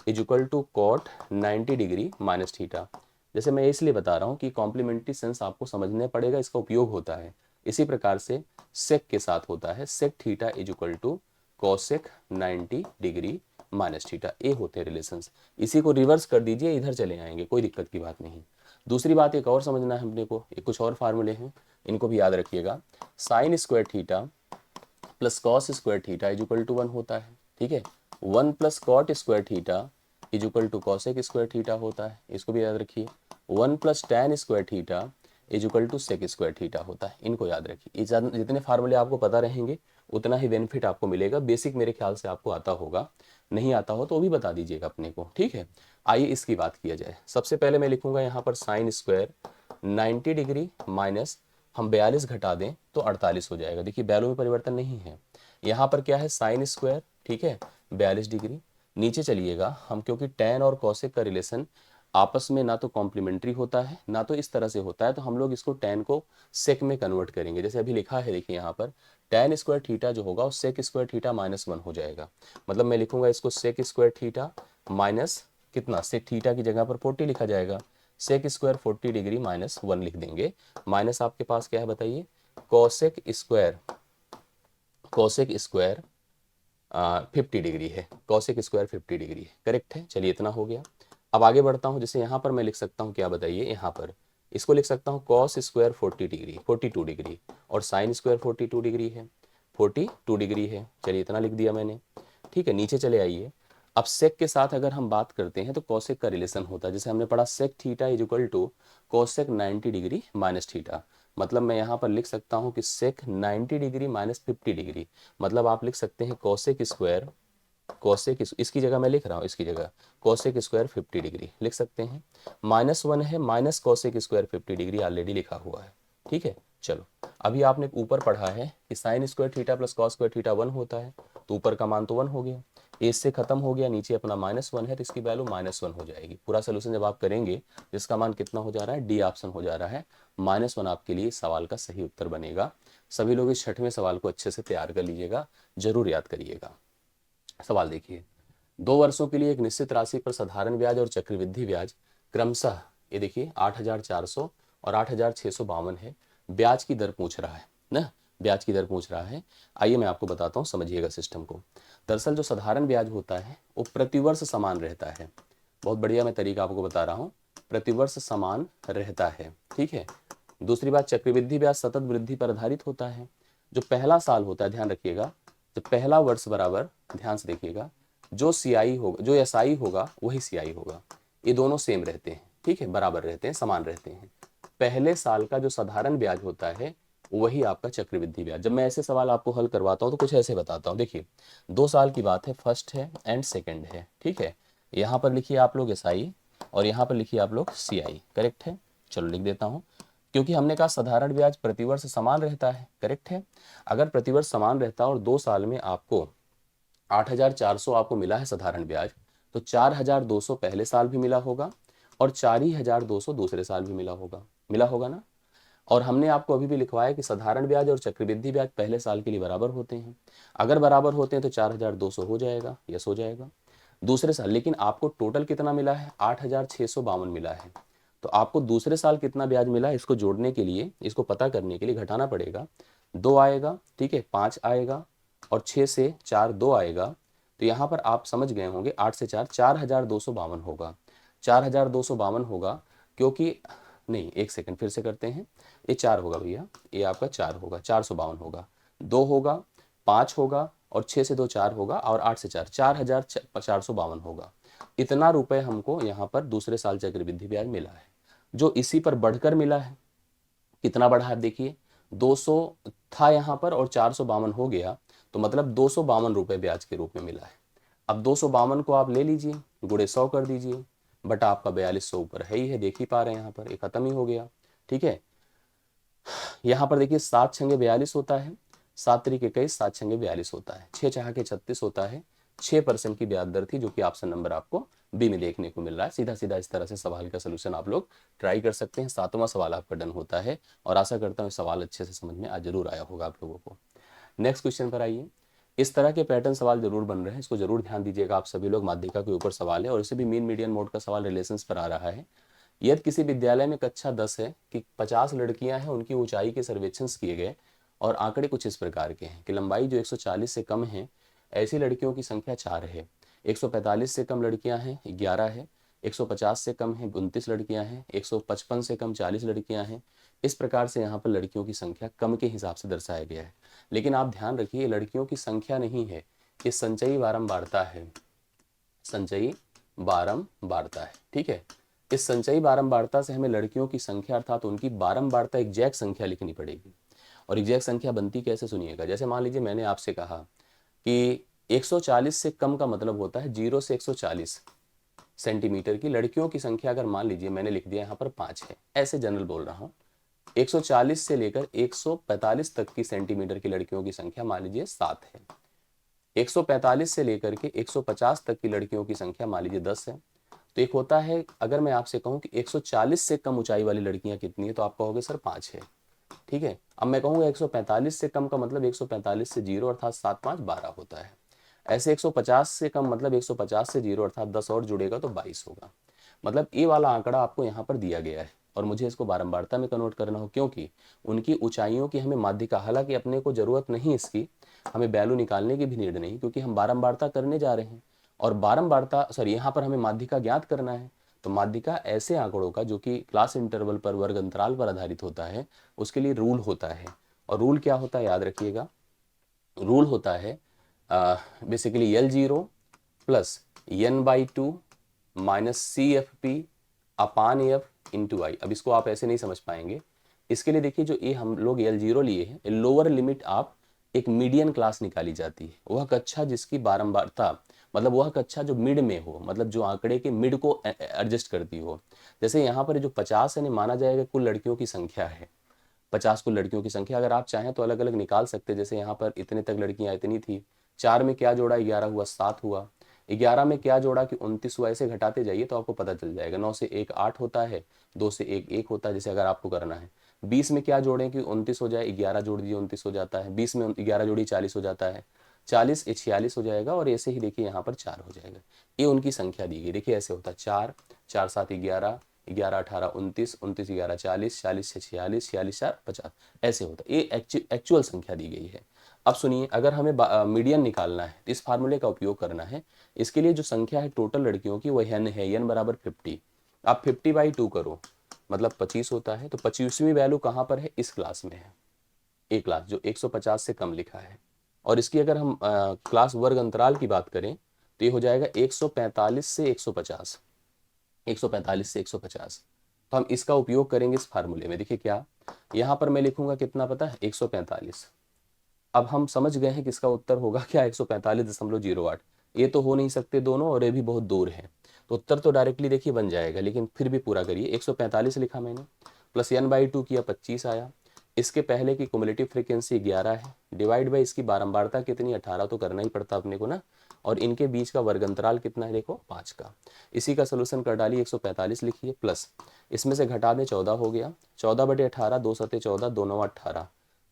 is equal to cot 90 degree minus theta. जैसे मैं इसलिए बता रहा हूँ कि कॉम्प्लीमेंट्री सेंस आपको समझने पड़ेगा, इसका उपयोग होता है। इसी प्रकार से सेक के साथ होता है, sec theta is equal to cosec 90 degree minus theta, ये होते हैं रिलेशंस। इसी को रिवर्स कर दीजिए, इधर चले आएंगे, कोई दिक्कत की बात नहीं। दूसरी बात एक और समझना है हमने को, ये कुछ और फार्मूले हैं, इनको भी याद रखिएगा। Sine square theta plus cos square theta is equal to 1 होता है, ठीक है। 1 plus cot square theta is equal to cosec square theta होता है, इसको भी याद रखिए। 1 plus tan square theta is equal to sec square theta होता है, इनको याद रखिए। जितने फार्मूले आपको पता रहेंगे उतना ही बेनिफिट आपको मिलेगा। बेसिक मेरे ख्याल से आपको आता होगा, नहीं आता हो तो वो भी बता दीजिएगा अपने को, ठीक है। आइए इसकी बात किया जाए। सबसे पहले मैं लिखूंगा यहाँ पर साइन स्क्वायर 90 डिग्री माइनस हम 42 घटा दें तो 48 हो जाएगा। देखिए वैल्यू में परिवर्तन नहीं है। यहाँ पर क्या है, साइन स्क्वायर, ठीक है, 42 डिग्री। नीचे चलिएगा हम, क्योंकि tan और cosec का रिलेशन आपस में ना तो कॉम्प्लीमेंट्री होता है ना तो इस तरह से होता है, तो हम लोग इसको tan को sec में कन्वर्ट करेंगे। जैसे अभी लिखा है, देखिए यहाँ पर tan स्क्वायर थीटा जो होगा वो sec स्क्वायर थीटा -1 हो जाएगा। मतलब मैं लिखूंगा इसको sec स्क्वायर थीटा माइनस कितना, sec थीटा की जगह पर 40 लिखा जाएगा, sec स्क्वायर 40 डिग्री -1 लिख देंगे। माइनस आपके पास क्या है बताइए, cosec square, cosec square 50 degree है, cosec स्क्वायर 50 डिग्री है, करेक्ट है। चलिए इतना हो गया। अब आगे बढ़ता हूँ। जैसे यहाँ पर मैं लिख सकता हूँ, क्या बताइए, यहाँ पर इसको लिख सकता हूँ cos स्क्वायर 40 डिग्री, 42 डिग्री, और साइन स्क्वायर 42 डिग्री है, 42 डिग्री है। चलिए इतना लिख दिया मैंने, ठीक है। नीचे चले आइए। अब सेक के साथ अगर हम बात करते हैं तो कॉसेक का रिलेशन होता है। जैसे हमने पढ़ा sec theta is equal to cosec 90 degree minus theta. मतलब मैं यहाँ पर लिख सकता हूँ कि सेक 90 डिग्री माइनस 50 डिग्री, मतलब आप लिख सकते हैं कॉसेक स्क्वायर, कॉसेक इसकी जगह मैं लिख रहा हूँ, इसकी जगह कॉसेक स्क्वायर 50 डिग्री लिख सकते हैं। -1 है, minus cosec square 50 degree already लिखा हुआ है, ठीक है। चलो अभी आपने ऊपर पढ़ा है कि sign square theta plus cos square theta 1 होता है, तो ऊपर का मान तो 1 हो गया, इससे खत्म हो गया, नीचे अपना -1 है तो इसकी वैल्यू -1 हो जाएगी। पूरा सोल्यूशन जब आप करेंगे जिसका मान कितना हो जा रहा है, डी ऑप्शन हो जा रहा है, -1 आपके लिए इस सवाल का सही उत्तर बनेगा। सभी लोग इस 6वें सवाल को अच्छे से तैयार कर लीजिएगा, जरूर याद करिएगा। सवाल देखिए, 2 वर्षों के लिए एक निश्चित राशि पर साधारण ब्याज और चक्रवृद्धि ब्याज क्रमशः, ये देखिए 8,400 और 8,652 है। ब्याज की दर पूछ रहा है ना, ब्याज की दर पूछ रहा है। आइए मैं आपको बताता हूँ, समझिएगा सिस्टम को। दरअसल जो साधारण ब्याज होता है वो प्रतिवर्ष समान रहता है। बहुत बढ़िया, मैं तरीका आपको बता रहा हूँ, प्रतिवर्ष समान रहता है, ठीक है। दूसरी बात, चक्रवृद्धि ब्याज सतत वृद्धि पर आधारित होता है। जो पहला साल होता है, ध्यान रखिएगा, जो पहला वर्ष बराबर, ध्यान से देखिएगा, जो सीआई होगा, जो एसआई होगा वही सीआई होगा, ये दोनों सेम रहते हैं, ठीक है, बराबर रहते हैं, समान रहते हैं। पहले साल का जो साधारण ब्याज होता है वही आपका चक्रवृद्धि ब्याज। जब मैं ऐसे सवाल आपको हल करवाता हूँ तो कुछ ऐसे बताता हूँ। देखिए 2 साल की बात है, फर्स्ट है एंड सेकंड है, ठीक है। यहाँ पर लिखिए आप लोग एसआई और यहाँ पर लिखिए आप लोग सीआई, करेक्ट है। चलो लिख देता हूँ, क्योंकि हमने कहा साधारण ब्याज प्रतिवर्ष समान रहता है, करेक्ट है। अगर प्रतिवर्ष समान रहता और 2 साल में आपको 8,400 आपको मिला है साधारण ब्याज, तो 4,200 पहले साल भी मिला होगा और 4,200 दूसरे साल भी मिला होगा ना। और हमने आपको अभी भी लिखवाया कि साधारण ब्याज और चक्रवृद्धि ब्याज पहले साल के लिए बराबर होते हैं। अगर बराबर होते हैं तो 4,200 हो जाएगा, यस हो जाएगा दूसरे साल। लेकिन आपको टोटल कितना मिला है, 8,652 मिला है। तो आपको दूसरे साल कितना ब्याज मिला है, इसको जोड़ने के लिए, इसको पता करने के लिए घटाना पड़ेगा। 2 आएगा, ठीक है, 5 आएगा और 6 से 4 2 आएगा। तो यहाँ पर आप समझ गए होंगे, 8 से 4 4,252 होगा, 4,252 होगा। क्योंकि नहीं, एक सेकंड फिर से करते हैं, ये 4 होगा भैया, ये आपका 4 होगा, 452 होगा, 2 होगा, 5 होगा और 6 से 2 4 होगा और 8 से 4 4,452 होगा। इतना रुपए हमको यहाँ पर दूसरे साल चक्रवृद्धि ब्याज मिला है, जो इसी पर बढ़कर मिला है। कितना बढ़ा है देखिए, 200 था यहाँ पर और 452 हो गया, तो मतलब 252 रुपए ब्याज के रूप में मिला है। अब 252 को आप ले लीजिए, गुणे 100 कर दीजिए, बटा आपका 4200 ऊपर है ही है, देख ही पा रहे हैं यहाँ पर, ये खत्म ही हो गया, ठीक है। यहाँ पर देखिए 7 छंगे 42 होता है, 7 तरीके 21, 7 छंगे 42 होता है, 6 चाह के 36 होता है। 6% की ब्याज दर थी, जो कि ऑप्शन नंबर आपको बी में देखने को मिल रहा है। सीधा सीधा इस तरह से सवाल का सोल्यूशन आप लोग ट्राई कर सकते हैं। 7वां सवाल आपका डन होता है और आशा करता हूँ सवाल अच्छे से समझ में आज जरूर आया होगा आप लोगों को। नेक्स्ट क्वेश्चन पर आइए। इस तरह के पैटर्न सवाल जरूर बन रहे हैं, इसको जरूर ध्यान दीजिएगा आप सभी लोग। माध्यिका के ऊपर सवाल है और इसे भी मीन मीडियन मोड का सवाल रिलेशंस पर आ रहा है। यदि किसी विद्यालय में कक्षा 10 है कि 50 लड़कियां हैं, उनकी ऊंचाई के सर्वेक्षण किए गए और आंकड़े कुछ इस प्रकार के हैं कि लंबाई जो 140 से कम है ऐसी लड़कियों की संख्या 4 है, 145 से कम लड़कियां हैं 11 है, 150 से कम है 29 लड़कियां हैं, 155 से कम 40 लड़कियां हैं। इस प्रकार से यहाँ पर लड़कियों की संख्या कम के हिसाब से दर्शाया गया है। लेकिन आप ध्यान रखिए, लड़कियों की संख्या नहीं है, ये संचयी बारंबारता है, संचयी बारंबारता है, ठीक है। इस संचयी बारंबारता से हमें लड़कियों की संख्या अर्थात उनकी बारंबारता एग्जैक्ट संख्या लिखनी पड़ेगी। और एग्जैक्ट संख्या बनती कैसे, सुनिएगा। जैसे मान लीजिए मैंने आपसे कहा कि 140 से कम का मतलब होता है 0 से 140, सेंटीमीटर की लड़कियों की संख्या अगर मान लीजिए मैंने लिख दिया यहाँ पर 5 है, ऐसे जनरल बोल रहा हूँ, 140 से लेकर 145 तक की सेंटीमीटर की लड़कियों की संख्या मान लीजिए 7 है। 145 से लेकर के 150 तक की लड़कियों की संख्या मान लीजिए 10 है। तो एक होता है, अगर मैं आपसे कहूँ कि 140 से कम ऊंचाई वाली लड़कियां कितनी है, तो आप कहोगे सर 5 है। ठीक है, अब मैं कहूँगा 145 से कम का मतलब 145 से 0 अर्थात 7 5 12 होता है। ऐसे 150 से कम मतलब 150 से 0 अर्थात 10 और जुड़ेगा तो 22 होगा। मतलब ये वाला आंकड़ा आपको यहाँ पर दिया गया है और मुझे इसको बारंबारता में कन्वर्ट करना हो, क्योंकि उनकी ऊंचाइयों की हमें माध्यिका, हालांकि अपने को जरूरत नहीं इसकी, हमें वैल्यू निकालने की भी नीड नहीं, क्योंकि हम बारंबारता करने जा रहे हैं और बारंबारता सॉरी यहाँ पर हमें माध्यिका ज्ञात करना है। तो माध्यिका ऐसे आंकड़ों का जो कि क्लास इंटरवल पर, वर्ग अंतराल पर आधारित होता है, उसके लिए रूल होता है। और रूल क्या होता है याद रखिएगा, रूल होता है basically L0 plus n/2 minus CFP अपान F इंटू आई। अब इसको आप ऐसे नहीं समझ पाएंगे, इसके लिए देखिए जो ये हम लोग L0 लिए हैं, लोअर लिमिट आप एक मीडियन क्लास निकाली जाती है, वह कक्षा जिसकी बारंबारता, मतलब वह कक्षा जो मिड में हो, मतलब जो आंकड़े के मिड को एडजस्ट करती हो। जैसे यहाँ पर जो 50 है माना जाएगा कुल लड़कियों की संख्या है, 50 कुल लड़कियों की संख्या, अगर आप चाहें तो अलग अलग निकाल सकते हैं। जैसे यहाँ पर इतने तक लड़कियां इतनी थी, 4 में क्या जोड़ा 11 हुआ 7 हुआ, 11 में क्या जोड़ा कि 29 हुआ, ऐसे घटाते जाइए तो आपको पता चल जाएगा। 9 से 1 8 होता है, 2 से 1 1 होता है, जैसे अगर आपको करना है। 20 में क्या जोड़ें कि 29 हो जाए, 11 जोड़ दिए 29 हो जाता है, 20 में 11 जोड़ी 40 हो जाता है, 40 46 हो जाएगा, और ऐसे ही देखिए यहाँ पर 4 हो जाएगा। ये उनकी संख्या दी गई, देखिए ऐसे होता है 4 4 7 11 11 18 29 29 11 40 40 6 46 46 4 50, ऐसे होता है। ये एक्चुअल संख्या दी गई है। अब सुनिए, अगर हमें मीडियन निकालना है तो इस फार्मूले का उपयोग करना है। इसके लिए जो संख्या है टोटल लड़कियों की वह n है, n बराबर 50। आप 50/2 करो मतलब 25 होता है। तो 25वीं वैल्यू कहाँ पर है, इस क्लास में है, ए क्लास जो 150 से कम लिखा है। और इसकी अगर हम क्लास वर्ग अंतराल की बात करें तो ये हो जाएगा 145 से 150, 145 से 150। तो हम इसका उपयोग करेंगे इस फार्मूले में। देखिए क्या, यहाँ पर मैं लिखूंगा कितना पता है 145। अब हम समझ गए हैं कि इसका उत्तर होगा क्या 145.08। ये तो हो नहीं सकते दोनों और ये भी बहुत दूर है, तो उत्तर तो डायरेक्टली देखिए बन जाएगा, लेकिन फिर भी पूरा करिए। 145 लिखा मैंने, प्लस n/2 किया 25 आया। इसके पहले की क्युमुलेटिव फ्रीक्वेंसी 11 है, डिवाइड बाई इसकी बारंबारता कितनी 18 तो करना ही पड़ता अपने को ना, और इनके बीच का वर्ग अंतराल कितना है देखो 5 का। इसी का सोल्यूशन कर डालिए, 145 लिखिए, प्लस इसमें से घटा दें 14 हो गया, 14/18 2 7 14 2 9 18,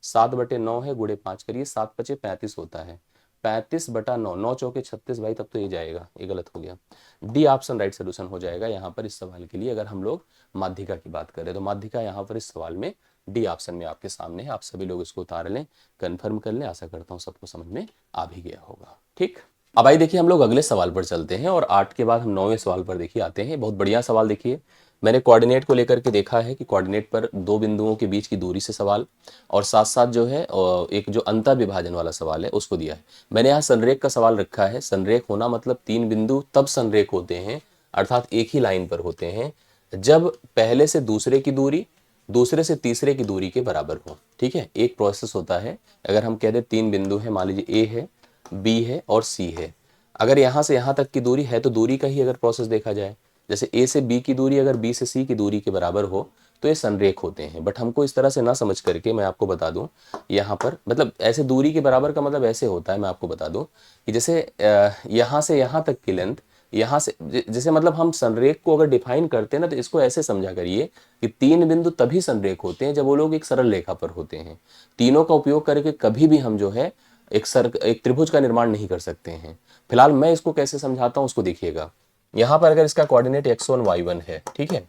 7/9 है, गुणे 5 करिए, 7 5 35 होता है, 35/9 9 चौके 36 भाई, तब तो ये जाएगा, ये गलत हो गया। डी ऑप्शन राइट सोल्यूशन हो जाएगा यहाँ पर इस सवाल के लिए। अगर हम लोग माध्यिका की बात करें तो माध्यिका यहाँ पर इस सवाल में डी ऑप्शन में आपके सामने है। आप सभी लोग इसको उतार लें, कंफर्म कर लें, आशा करता हूँ सबको समझ में आ भी गया होगा। ठीक, अब आइए देखिए हम लोग अगले सवाल पर चलते हैं, और 8 के बाद हम 9वें सवाल पर देखिए आते हैं। बहुत बढ़िया सवाल देखिए, मैंने कोऑर्डिनेट को लेकर के देखा है कि कोऑर्डिनेट पर दो बिंदुओं के बीच की दूरी से सवाल, और साथ साथ जो है एक जो अंतर विभाजन वाला सवाल है उसको दिया है। मैंने यहाँ संरेख का सवाल रखा है। संरेख होना मतलब 3 बिंदु तब संरेख होते हैं, अर्थात एक ही लाइन पर होते हैं, जब पहले से दूसरे की दूरी दूसरे से तीसरे की दूरी के बराबर हो। ठीक है, एक प्रोसेस होता है। अगर हम कह दें 3 बिंदु है, मान लीजिए ए है, बी है और सी है, अगर यहाँ से यहाँ तक की दूरी है तो दूरी का ही अगर प्रोसेस देखा जाए, जैसे ए से बी की दूरी अगर बी से सी की दूरी के बराबर हो तो ये संरेख होते हैं। बट हमको इस तरह से ना समझ करके मैं आपको बता दूं, यहाँ पर मतलब ऐसे दूरी के बराबर का मतलब ऐसे होता है, मैं आपको बता दूं कि जैसे यहाँ से यहाँ तक की लेंथ, यहाँ से जैसे मतलब हम संरेख को अगर डिफाइन करते हैं ना, तो इसको ऐसे समझा करिए कि 3 बिंदु तभी संरेख होते हैं जब वो लोग एक सरल रेखा पर होते हैं। तीनों का उपयोग करके कभी भी हम जो है एक त्रिभुज का निर्माण नहीं कर सकते हैं। फिलहाल मैं इसको कैसे समझाता हूँ उसको देखिएगा। यहाँ पर अगर इसका कोऑर्डिनेट x1 y1 है, ठीक है,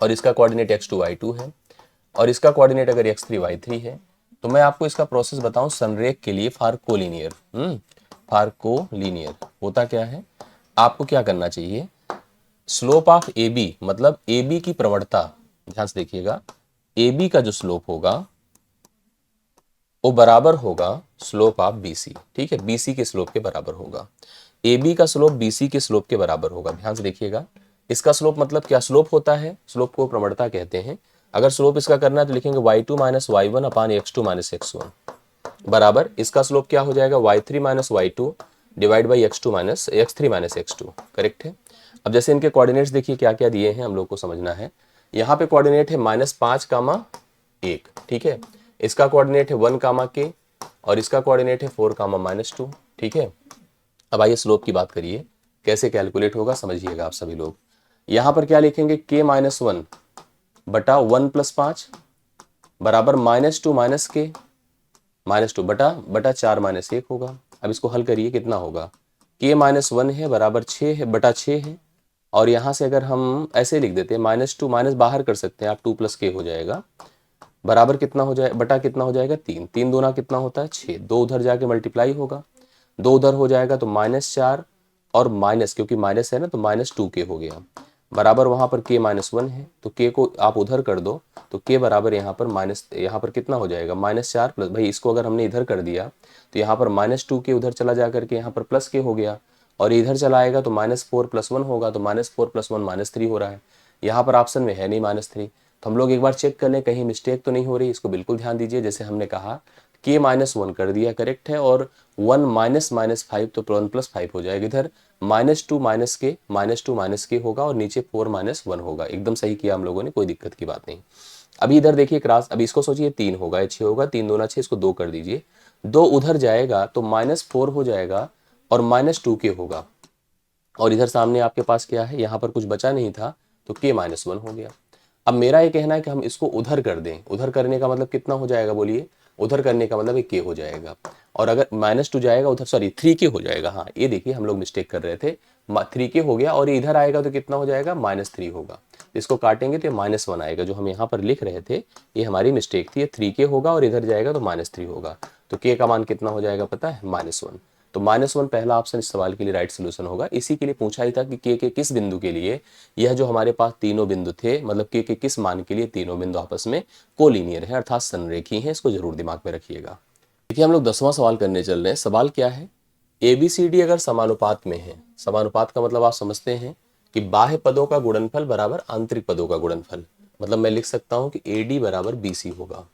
और इसका कोऑर्डिनेट x2 y2 है, और इसका कोऑर्डिनेट अगर x3 y3 है, तो मैं आपको इसका प्रोसेस बताऊं संरेख के लिए। फार कोलिनियर होता क्या है, आपको क्या करना चाहिए, स्लोप ऑफ ए बी, मतलब ए बी की प्रवणता, ध्यान से देखिएगा, ए बी का जो स्लोप होगा वो बराबर होगा स्लोप ऑफ बी सी। ठीक है, बी सी के स्लोप के बराबर होगा। ए बी का स्लोप बी सी के स्लोप के बराबर होगा। ध्यान से देखिएगा, इसका स्लोप मतलब क्या स्लोप होता है, स्लोप को प्रवणता कहते हैं। अगर स्लोप इसका करना है तो लिखेंगे y2 माइनस y1 अपान x2 माइनस x1 बराबर, इसका स्लोप क्या हो जाएगा y3 minus y2 divide by x2 minus x3 minus x2, correct है। अब जैसे इनके कोऑर्डिनेट्स देखिए क्या क्या दिए हैं, हम लोग को समझना है। यहाँ पे कोऑर्डिनेट है -5, ठीक है। इसका कोऑर्डिनेट है 1, और इसका कोऑर्डिनेट है 4, -2, ठीक है। अब आइए स्लोप की बात करिए, कैसे कैलकुलेट होगा समझिएगा आप सभी लोग। यहाँ पर क्या लिखेंगे, k-1 बटा 1 + 5 बराबर -2 माइनस के -2 बटा 4 - 1 होगा। अब इसको हल करिए, कितना होगा, k-1 है बराबर 6 है बटा 6 है, और यहाँ से अगर हम ऐसे लिख देते हैं -2 माइनस बाहर कर सकते हैं आप, 2 + k हो जाएगा, बराबर कितना हो जाए, बटा कितना हो जाएगा 3, 3 दूना कितना होता है 6, 2 उधर जाके मल्टीप्लाई होगा, 2 उधर हो जाएगा तो -4, और माइनस क्योंकि माइनस है ना तो -2k हो गया, बराबर वहाँ पर k-1 है, तो k को आप उधर कर दो तो k बराबर यहाँ पर कितना हो जाएगा -4 प्लस, भाई इसको अगर हमने इधर कर दिया तो यहाँ पर -2k उधर चला जा करके यहाँ पर +k हो गया, और इधर चला आएगा तो -4 + 1 होगा, तो -4 + 1 -3 हो रहा है। यहाँ पर ऑप्शन में है नहीं -3, तो हम लोग एक बार चेक कर लें कहीं मिस्टेक तो नहीं हो रही, इसको बिल्कुल ध्यान दीजिए। जैसे हमने कहा k-1 कर दिया, करेक्ट है, और 1 -5 तो 1 + 5 हो जाएगा, इधर -2 माइनस के होगा, और नीचे 4 - 1 होगा। एकदम सही किया हम लोगों ने, कोई दिक्कत की बात नहीं। अभी इधर देखिए क्रॉस, अभी इसको सोचिए 3 होगा, 6 होगा, 3 दूना 6, इसको 2 कर दीजिए, 2 उधर जाएगा तो -4 हो जाएगा, और -2k होगा, और इधर सामने आपके पास क्या है, यहाँ पर कुछ बचा नहीं था तो k-1 हो गया। अब मेरा ये कहना है कि हम इसको उधर कर दें, उधर करने का मतलब कितना हो जाएगा बोलिए, उधर करने का मतलब k हो जाएगा, और अगर -2 जाएगा उधर, सॉरी 3k हो जाएगा, हाँ ये देखिए हम लोग मिस्टेक कर रहे थे, 3k हो गया, और इधर आएगा तो कितना हो जाएगा -3 होगा, इसको काटेंगे तो -1 आएगा, जो हम यहाँ पर लिख रहे थे ये हमारी मिस्टेक थी, ये 3k होगा और इधर जाएगा तो -3 होगा, तो k का मान कितना हो जाएगा पता है, -1। तो -1 पहला ऑप्शन इस सवाल के लिए राइट सोल्यूशन होगा। इसी के लिए पूछा ही था कि के किस बिंदु के लिए, यह जो हमारे पास तीनों बिंदु थे, मतलब के किस मान के लिए तीनों बिंदु आपस में कोलिनियर है, अर्थात संरेखी हैं, इसको जरूर दिमाग में रखिएगा। देखिए हम लोग 10वां सवाल करने चल रहे हैं। सवाल क्या है, ABCD अगर समानुपात में है, समानुपात का मतलब आप समझते हैं कि बाह्य पदों का गुणनफल बराबर आंतरिक पदों का गुणनफल, मतलब मैं लिख सकता हूं कि AD बराबर BC होगा।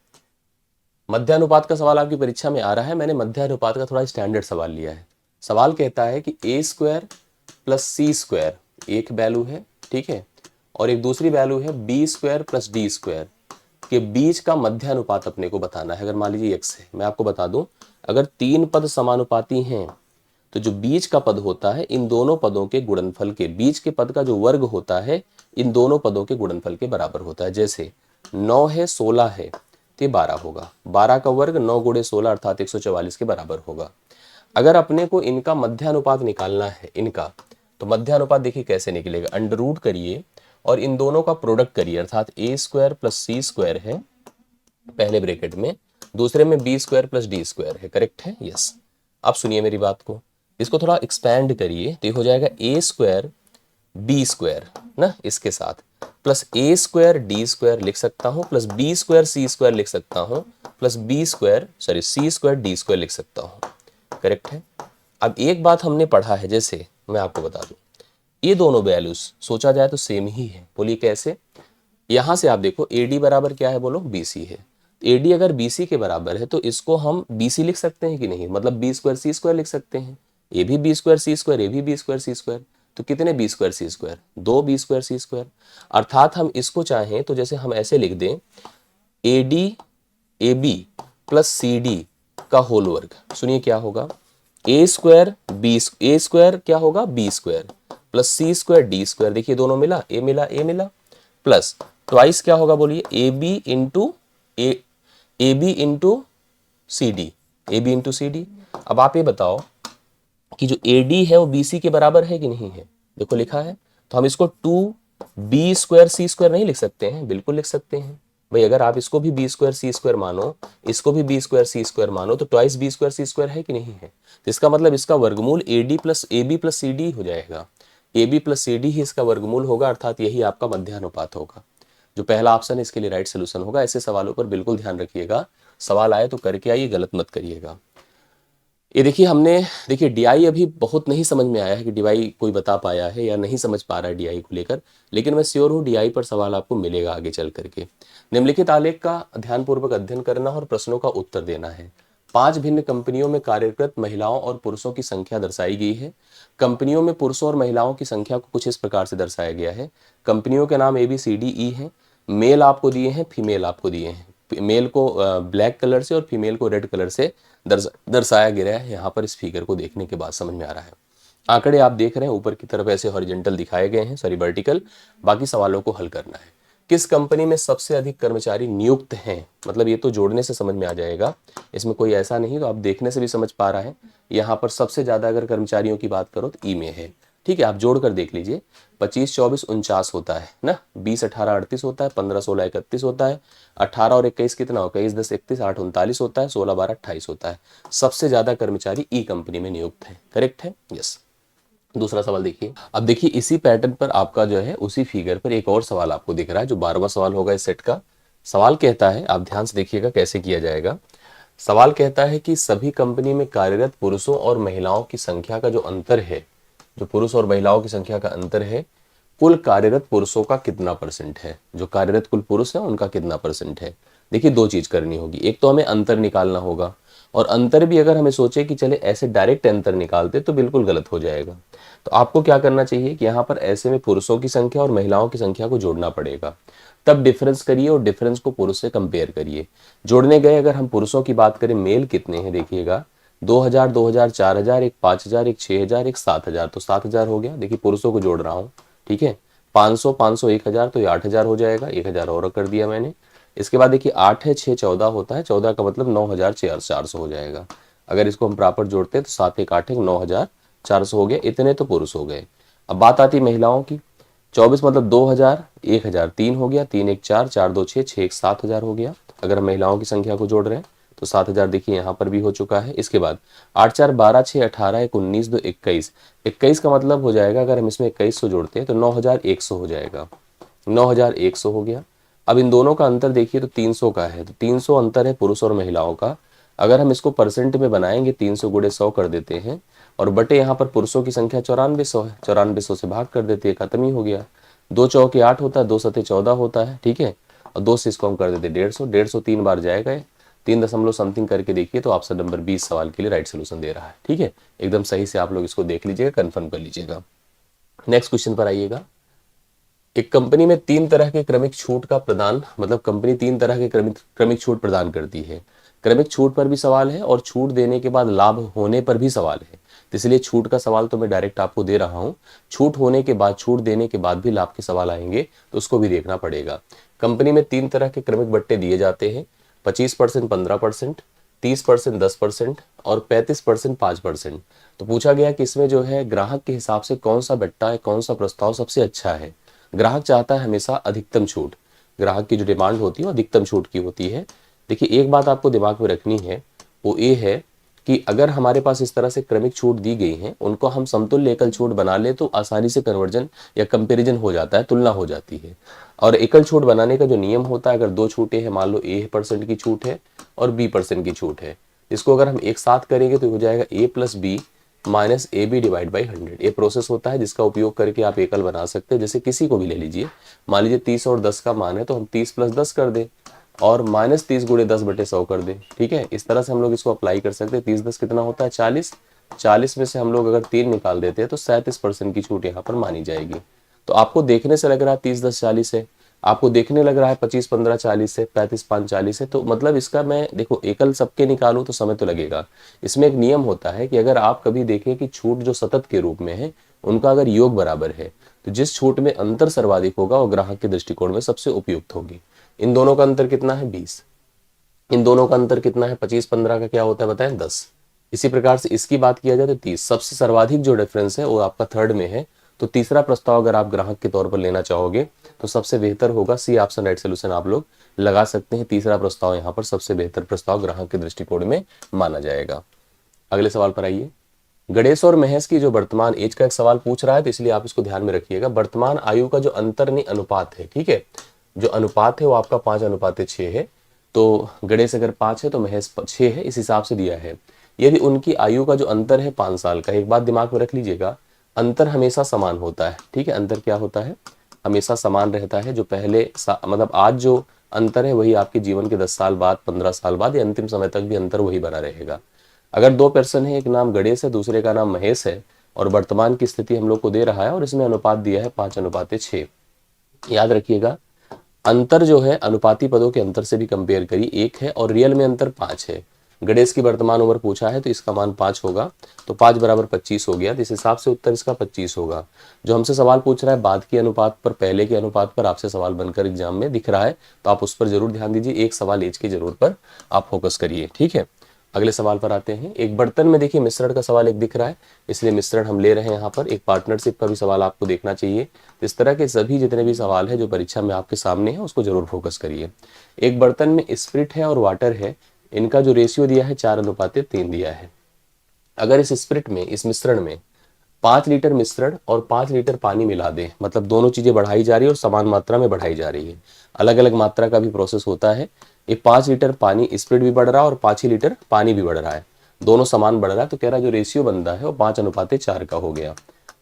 मध्यानुपात का सवाल आपकी परीक्षा में आ रहा है, मैंने मध्यानुपात का थोड़ा स्टैंडर्ड सवाल लिया है। सवाल कहता है कि A² + C² एक वैल्यू है, ठीक है, और एक दूसरी वैल्यू है B² + D² के बीच का मध्यानुपात अपने को बताना है। अगर मान लीजिए x है, मैं आपको बता दूं, अगर 3 पद समानुपाती हैं तो जो बीच का पद होता है इन दोनों पदों के गुणनफल के, बीच के पद का जो वर्ग होता है इन दोनों पदों के गुणनफल के बराबर होता है। जैसे 9 है 16 है तो 12 होगा, 12 का वर्ग 9 × 16 अर्थात 144 के बराबर होगा। अगर अपने को इनका मध्यानुपात निकालना है इनका, तो मध्यानुपात देखिए कैसे निकलेगा, अंडर रूट करिए और इन दोनों का प्रोडक्ट करिए, अर्थात A² + C² है पहले ब्रैकेट में, दूसरे में B² + D² है, करेक्ट है, यस। अब सुनिए मेरी बात को, इसको थोड़ा एक्सपैंड करिए तो ये हो जाएगा A² B² ना, इसके साथ प्लस A² D² लिख सकता हूँ, प्लस B² C² लिख सकता हूँ, प्लस C² D² लिख सकता हूँ, करेक्ट है। अब एक बात हमने पढ़ा है, जैसे मैं आपको बता दूं, ये दोनों वैल्यूज सोचा जाए तो सेम ही है, बोलिए कैसे। यहां से आप देखो AD बराबर क्या है, बोलो BC है, AD अगर BC के बराबर है तो इसको हम BC लिख सकते हैं कि नहीं, मतलब B² C² लिख सकते हैं, ये भी B² C², ये भी B² C², तो कितने B² C², 2 B² C², अर्थात हम इसको चाहें तो जैसे हम ऐसे लिख दें AD AB + CD का होल वर्ग, सुनिए क्या होगा, A² क्या होगा B² प्लस C² D², देखिए दोनों मिला, A मिला A मिला, प्लस ट्वाइस क्या होगा बोलिए, AB इंटू CD। अब आप ये बताओ कि जो AD है वो BC के बराबर है कि नहीं है, देखो लिखा है, तो हम इसको 2B² C² नहीं लिख सकते हैं, बिल्कुल लिख सकते हैं भाई। अगर आप इसको भी B² C² मानो, इसको भी B² C² मानो, तो ट्वाइस B² C² है कि नहीं है, तो इसका मतलब इसका वर्गमूल AB + CD हो जाएगा, AB + CD ही इसका वर्गमूल होगा, अर्थात यही आपका मध्यानुपात होगा। जो पहला ऑप्शन है इसके लिए राइट सोल्यूशन होगा। ऐसे सवालों पर बिल्कुल ध्यान रखिएगा, सवाल आए तो करके आइए, गलत मत करिएगा। ये देखिए हमने, देखिए DI अभी बहुत नहीं समझ में आया है कि DI कोई बता पाया है या नहीं समझ पा रहा है DI को लेकर, लेकिन मैं श्योर हूँ DI पर सवाल आपको मिलेगा आगे चल करके। निम्नलिखित आलेख का ध्यानपूर्वक अध्ययन करना और प्रश्नों का उत्तर देना है। 5 भिन्न कंपनियों में कार्यरत महिलाओं और पुरुषों की संख्या दर्शाई गई है। कंपनियों में पुरुषों और महिलाओं की संख्या को कुछ इस प्रकार से दर्शाया गया है। कंपनियों के नाम ABCDE हैं। मेल आपको दिए हैं, फीमेल आपको दिए हैं। मेल को ब्लैक कलर से और फीमेल को रेड कलर से दर्शाया गया है। यहाँ पर इस फिगर को देखने के बाद समझ में आ रहा है। आंकड़े आप देख रहे हैं ऊपर की तरफ ऐसे हॉरिजॉन्टल दिखाए गए हैं, सॉरी वर्टिकल। बाकी सवालों को हल करना है। किस कंपनी में सबसे अधिक कर्मचारी नियुक्त हैं? मतलब ये तो जोड़ने से समझ में आ जाएगा, इसमें कोई ऐसा नहीं, तो आप देखने से भी समझ पा रहा है। यहाँ पर सबसे ज्यादा अगर कर्मचारियों की बात करो तो ई में है। ठीक है, आप जोड़कर देख लीजिए। 25, 24, 49 होता है ना, 20, 18, 38 होता है, 15, 16, 31 होता है, 18 और 21 कितना होगा, 21, 10, 31, 8, 39 होता है, 16, 12, 28 होता है। सबसे ज्यादा कर्मचारी ई कंपनी में नियुक्त है। करेक्ट है, यस। दूसरा सवाल देखिए। अब देखिए इसी पैटर्न पर आपका जो है उसी फिगर पर एक और सवाल आपको दिख रहा है, जो 12वां सवाल होगा इस सेट का। सवाल कहता है, आप ध्यान से देखिएगा कैसे किया जाएगा। सवाल कहता है कि सभी कंपनी में कार्यरत पुरुषों और महिलाओं की संख्या का जो अंतर है, जो पुरुष और महिलाओं की संख्या का अंतर है, कुल कार्यरत पुरुषों का कितना परसेंट है, जो कार्यरत कुल पुरुष है उनका कितना परसेंट है। देखिए दो चीज करनी होगी, एक तो हमें अंतर निकालना होगा, और अंतर भी अगर हमें सोचे कि चले ऐसे डायरेक्ट अंतर निकालते तो बिल्कुल गलत हो जाएगा। तो आपको क्या करना चाहिए कि यहाँ पर ऐसे में पुरुषों की संख्या और महिलाओं की संख्या को जोड़ना पड़ेगा, तब डिफरेंस करिए और डिफरेंस को पुरुष से कंपेयर करिए। जोड़ने गए अगर हम पुरुषों की बात करें, मेल कितने हैं देखिएगा, 2000, 2000, 4000, एक 5000, एक 6000, एक 7000, तो 7000 हो गया। देखिए पुरुषों को जोड़ रहा हूँ, ठीक है। 500, 500, 1000, तो ये 8000 हो जाएगा, 1000 और कर दिया मैंने। इसके बाद देखिए 8 है, 6, 14 होता है, 14 का मतलब 9400 हो जाएगा। अगर इसको हम प्रॉपर जोड़ते हैं तो 7, 1, 8, 1, 9400 हो गया। इतने तो पुरुष हो गए। अब बात आती है महिलाओं की। 24 मतलब 2000, 1000, 3 हो गया, 3, 1, 4, 4, 2, 6, 6, 1, 7000 हो गया। अगर हम महिलाओं की संख्या को जोड़ रहे हैं तो 7000 देखिए यहाँ पर भी हो चुका है। इसके बाद 8, 4, 12, 6, 18, 1, 19, 2, 21, 21 का मतलब हो जाएगा, अगर हम इसमें 2100 जोड़ते हैं तो 9100 हो जाएगा। 9100 हो गया। अब इन दोनों का अंतर देखिए तो 300 का है, तो 300 अंतर है पुरुष और महिलाओं का। अगर हम इसको परसेंट में बनाएंगे, 300 गुणे 100 कर देते हैं, और बटे यहाँ पर पुरुषों की संख्या 9400 है, 9400 से भाग कर देते हैं, खत्म ही हो गया। 2 चौके 8 होता है, 2 सते 14 होता है, ठीक है। और 2 से इसको हम कर देते 150, 150 3 बार जाएगा, 3 दशमलव समथिंग करके देखिए तो ऑप्शन नंबर 20 सवाल के लिए राइट सोल्यूशन दे रहा है। ठीक है, एकदम सही से आप लोग इसको देख लीजिएगा, कंफर्म कर लीजिएगा। नेक्स्ट क्वेश्चन पर आइएगा। एक कंपनी में 3 तरह के क्रमिक छूट का प्रदान, मतलब कंपनी 3 तरह के क्रमिक छूट प्रदान करती है। क्रमिक छूट पर भी सवाल है और छूट देने के बाद लाभ होने पर भी सवाल है, तो इसलिए छूट का सवाल तो मैं डायरेक्ट आपको दे रहा हूं। छूट होने के बाद, छूट देने के बाद भी लाभ के सवाल आएंगे तो उसको भी देखना पड़ेगा। कंपनी में 3 तरह के क्रमिक बट्टे दिए जाते हैं, 25%, 15%, 30%, 10% और 35%, 5%। तो पूछा गया कि इसमें जो है ग्राहक के हिसाब से कौन सा बट्टा है, कौन सा प्रस्ताव सबसे अच्छा है। ग्राहक चाहता है हमेशा अधिकतम छूट, ग्राहक की जो डिमांड होती है वो अधिकतम छूट की होती है। देखिए एक बात आपको दिमाग में रखनी है, वो ये है कि अगर हमारे पास इस तरह से क्रमिक छूट दी गई हैं, उनको हम समतुल्य एकल छूट बना ले तो आसानी से कन्वर्जन या कंपैरिजन हो जाता है, तुलना हो जाती है। और एकल छूट बनाने का जो नियम होता है, अगर 2 छूटें हैं, मान लो A% की छूट है और B% की छूट है, इसको अगर हम एक साथ करेंगे तो हो जाएगा A+B minus AB divide by 100। ये प्रोसेस होता है जिसका उपयोग करके आप एकल बना सकते हैं। जैसे किसी को भी ले लीजिए, मान लीजिए 30 और 10 का मान है तो हम 30 + 10 कर दें और -30 गुणे 10 बटे 100 कर दें। ठीक है, इस तरह से हम लोग इसको अप्लाई कर सकते हैं। 30, 10 कितना होता है 40, 40 में से हम लोग अगर 3 निकाल देते हैं तो 37% की छूट यहाँ पर मानी जाएगी। तो आपको देखने से लग रहा है 30, 10, 40 है, आपको देखने लग रहा है 25, 15, 40 है, 35, 5, 40 है, तो मतलब इसका मैं देखो एकल सबके निकालूं तो समय तो लगेगा। इसमें एक नियम होता है कि अगर आप कभी देखें कि छूट जो सतत के रूप में है उनका अगर योग बराबर है तो जिस छूट में अंतर सर्वाधिक होगा वो ग्राहक के दृष्टिकोण में सबसे उपयुक्त होगी। इन दोनों का अंतर कितना है 20, इन दोनों का अंतर कितना है 25, 15 का क्या होता है बताएं 10। इसी प्रकार से इसकी बात किया जाए तो 30, सबसे सर्वाधिक जो डिफरेंस है वो आपका थर्ड में है। तो तीसरा प्रस्ताव अगर आप ग्राहक के तौर पर लेना चाहोगे तो सबसे बेहतर होगा सी ऑप्शन राइट सोल्यूशन आप लोग लगा सकते हैं। तीसरा प्रस्ताव यहाँ पर सबसे बेहतर प्रस्ताव ग्राहक के दृष्टिकोण में माना जाएगा। अगले सवाल पर आइए। गणेश और महेश की जो वर्तमान एज का एक सवाल पूछ रहा है, तो इसलिए आप इसको ध्यान में रखिएगा। वर्तमान आयु का जो अंतर्निहित अनुपात है, ठीक है, जो अनुपात है वो आपका 5:6 है। तो गणेश अगर 5 है तो महेश 6 है, इस हिसाब से दिया है। यदि उनकी आयु का जो अंतर है 5 साल का, एक बात दिमाग में रख लीजिएगा, अंतर हमेशा समान होता है। ठीक है, अंतर क्या होता है, हमेशा समान रहता है। जो पहले मतलब आज जो अंतर है वही आपके जीवन के 10 साल बाद, 15 साल बाद या अंतिम समय तक भी अंतर वही बना रहेगा। अगर दो पर्सन है, एक नाम गणेश है, दूसरे का नाम महेश है, और वर्तमान की स्थिति हम लोग को दे रहा है और इसमें अनुपात दिया है 5:6। याद रखिएगा, अंतर जो है अनुपाती पदों के अंतर से भी कंपेयर करिए, 1 है और रियल में अंतर 5 है। गणेश की वर्तमान उम्र पूछा है तो इसका मान 5 होगा, तो 5 बराबर 25 हो गया, तो इस हिसाब से उत्तर इसका 25 होगा। जो हमसे सवाल पूछ रहा है बाद के अनुपात पर, पहले के अनुपात पर आपसे सवाल बनकर एग्जाम में दिख रहा है, तो आप उस पर जरूर ध्यान दीजिए। एक सवाल एज की जरूरत पर आप फोकस करिए, ठीक है। अगले सवाल पर आते हैं। एक बर्तन में देखिए मिश्रण का सवाल एक दिख रहा है, इसलिए मिश्रण हम ले रहे हैं यहाँ पर। एक पार्टनरशिप का भी सवाल आपको देखना चाहिए। इस तरह के सभी जितने भी सवाल है जो परीक्षा में आपके सामने है उसको जरूर फोकस करिए। एक बर्तन में स्पिरिट है और वाटर है, इनका जो रेशियो दिया है 4:3 दिया है। अगर इस स्पिरिट में, इस मिश्रण में 5 लीटर मिश्रण और 5 लीटर पानी मिला दें, मतलब दोनों चीजें बढ़ाई जा रही है और समान मात्रा में बढ़ाई जा रही है, अलग अलग मात्रा का भी प्रोसेस होता है। ये 5 लीटर पानी, स्पिरिट भी बढ़ रहा है और 5 ही लीटर पानी भी बढ़ रहा है, दोनों समान बढ़ रहा है, तो कह रहा है जो रेशियो बन रहा है वो 5:4 का हो गया।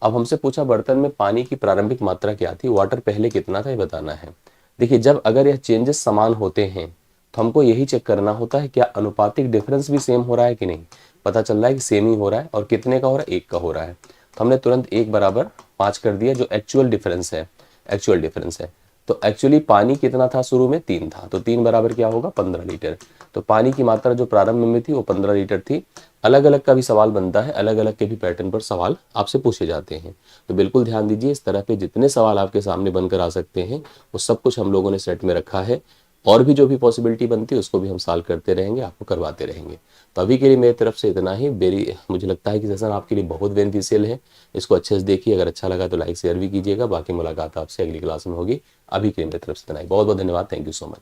अब हमसे पूछा बर्तन में पानी की प्रारंभिक मात्रा क्या थी, वाटर पहले कितना था ये बताना है। देखिए जब अगर यह चेंजेस समान होते हैं तो हमको यही चेक करना होता है क्या अनुपातिक डिफरेंस भी सेम हो रहा है कि नहीं। पता चल रहा है कि सेम ही हो रहा है, और कितने का हो रहा है, 1 का हो रहा है, तो हमने तुरंत 1 बराबर 5 कर दिया, जो एक्चुअल डिफरेंस है, एक्चुअल डिफरेंस है। तो एक्चुअली पानी कितना था, शुरू में 3 था, तो 3 बराबर क्या होगा, 15 लीटर। तो पानी की मात्रा जो प्रारंभ में थी वो 15 लीटर थी। अलग अलग का भी सवाल बनता है, अलग अलग के भी पैटर्न पर सवाल आपसे पूछे जाते हैं, तो बिल्कुल ध्यान दीजिए। इस तरह के जितने सवाल आपके सामने बनकर आ सकते हैं वो सब कुछ हम लोगों ने सेट में रखा है, और भी जो भी पॉसिबिलिटी बनती है उसको भी हम सॉल्व करते रहेंगे, आपको करवाते रहेंगे। तो अभी के लिए मेरी तरफ से इतना ही। मुझे लगता है कि सेशन आपके लिए बहुत बेनिफिशियल है, इसको अच्छे से देखिए। अगर अच्छा लगा तो लाइक शेयर भी कीजिएगा। बाकी मुलाकात आपसे अगली क्लास में होगी। अभी के लिए मेरी तरफ से इतना ही। बहुत बहुत धन्यवाद। Thank you so much.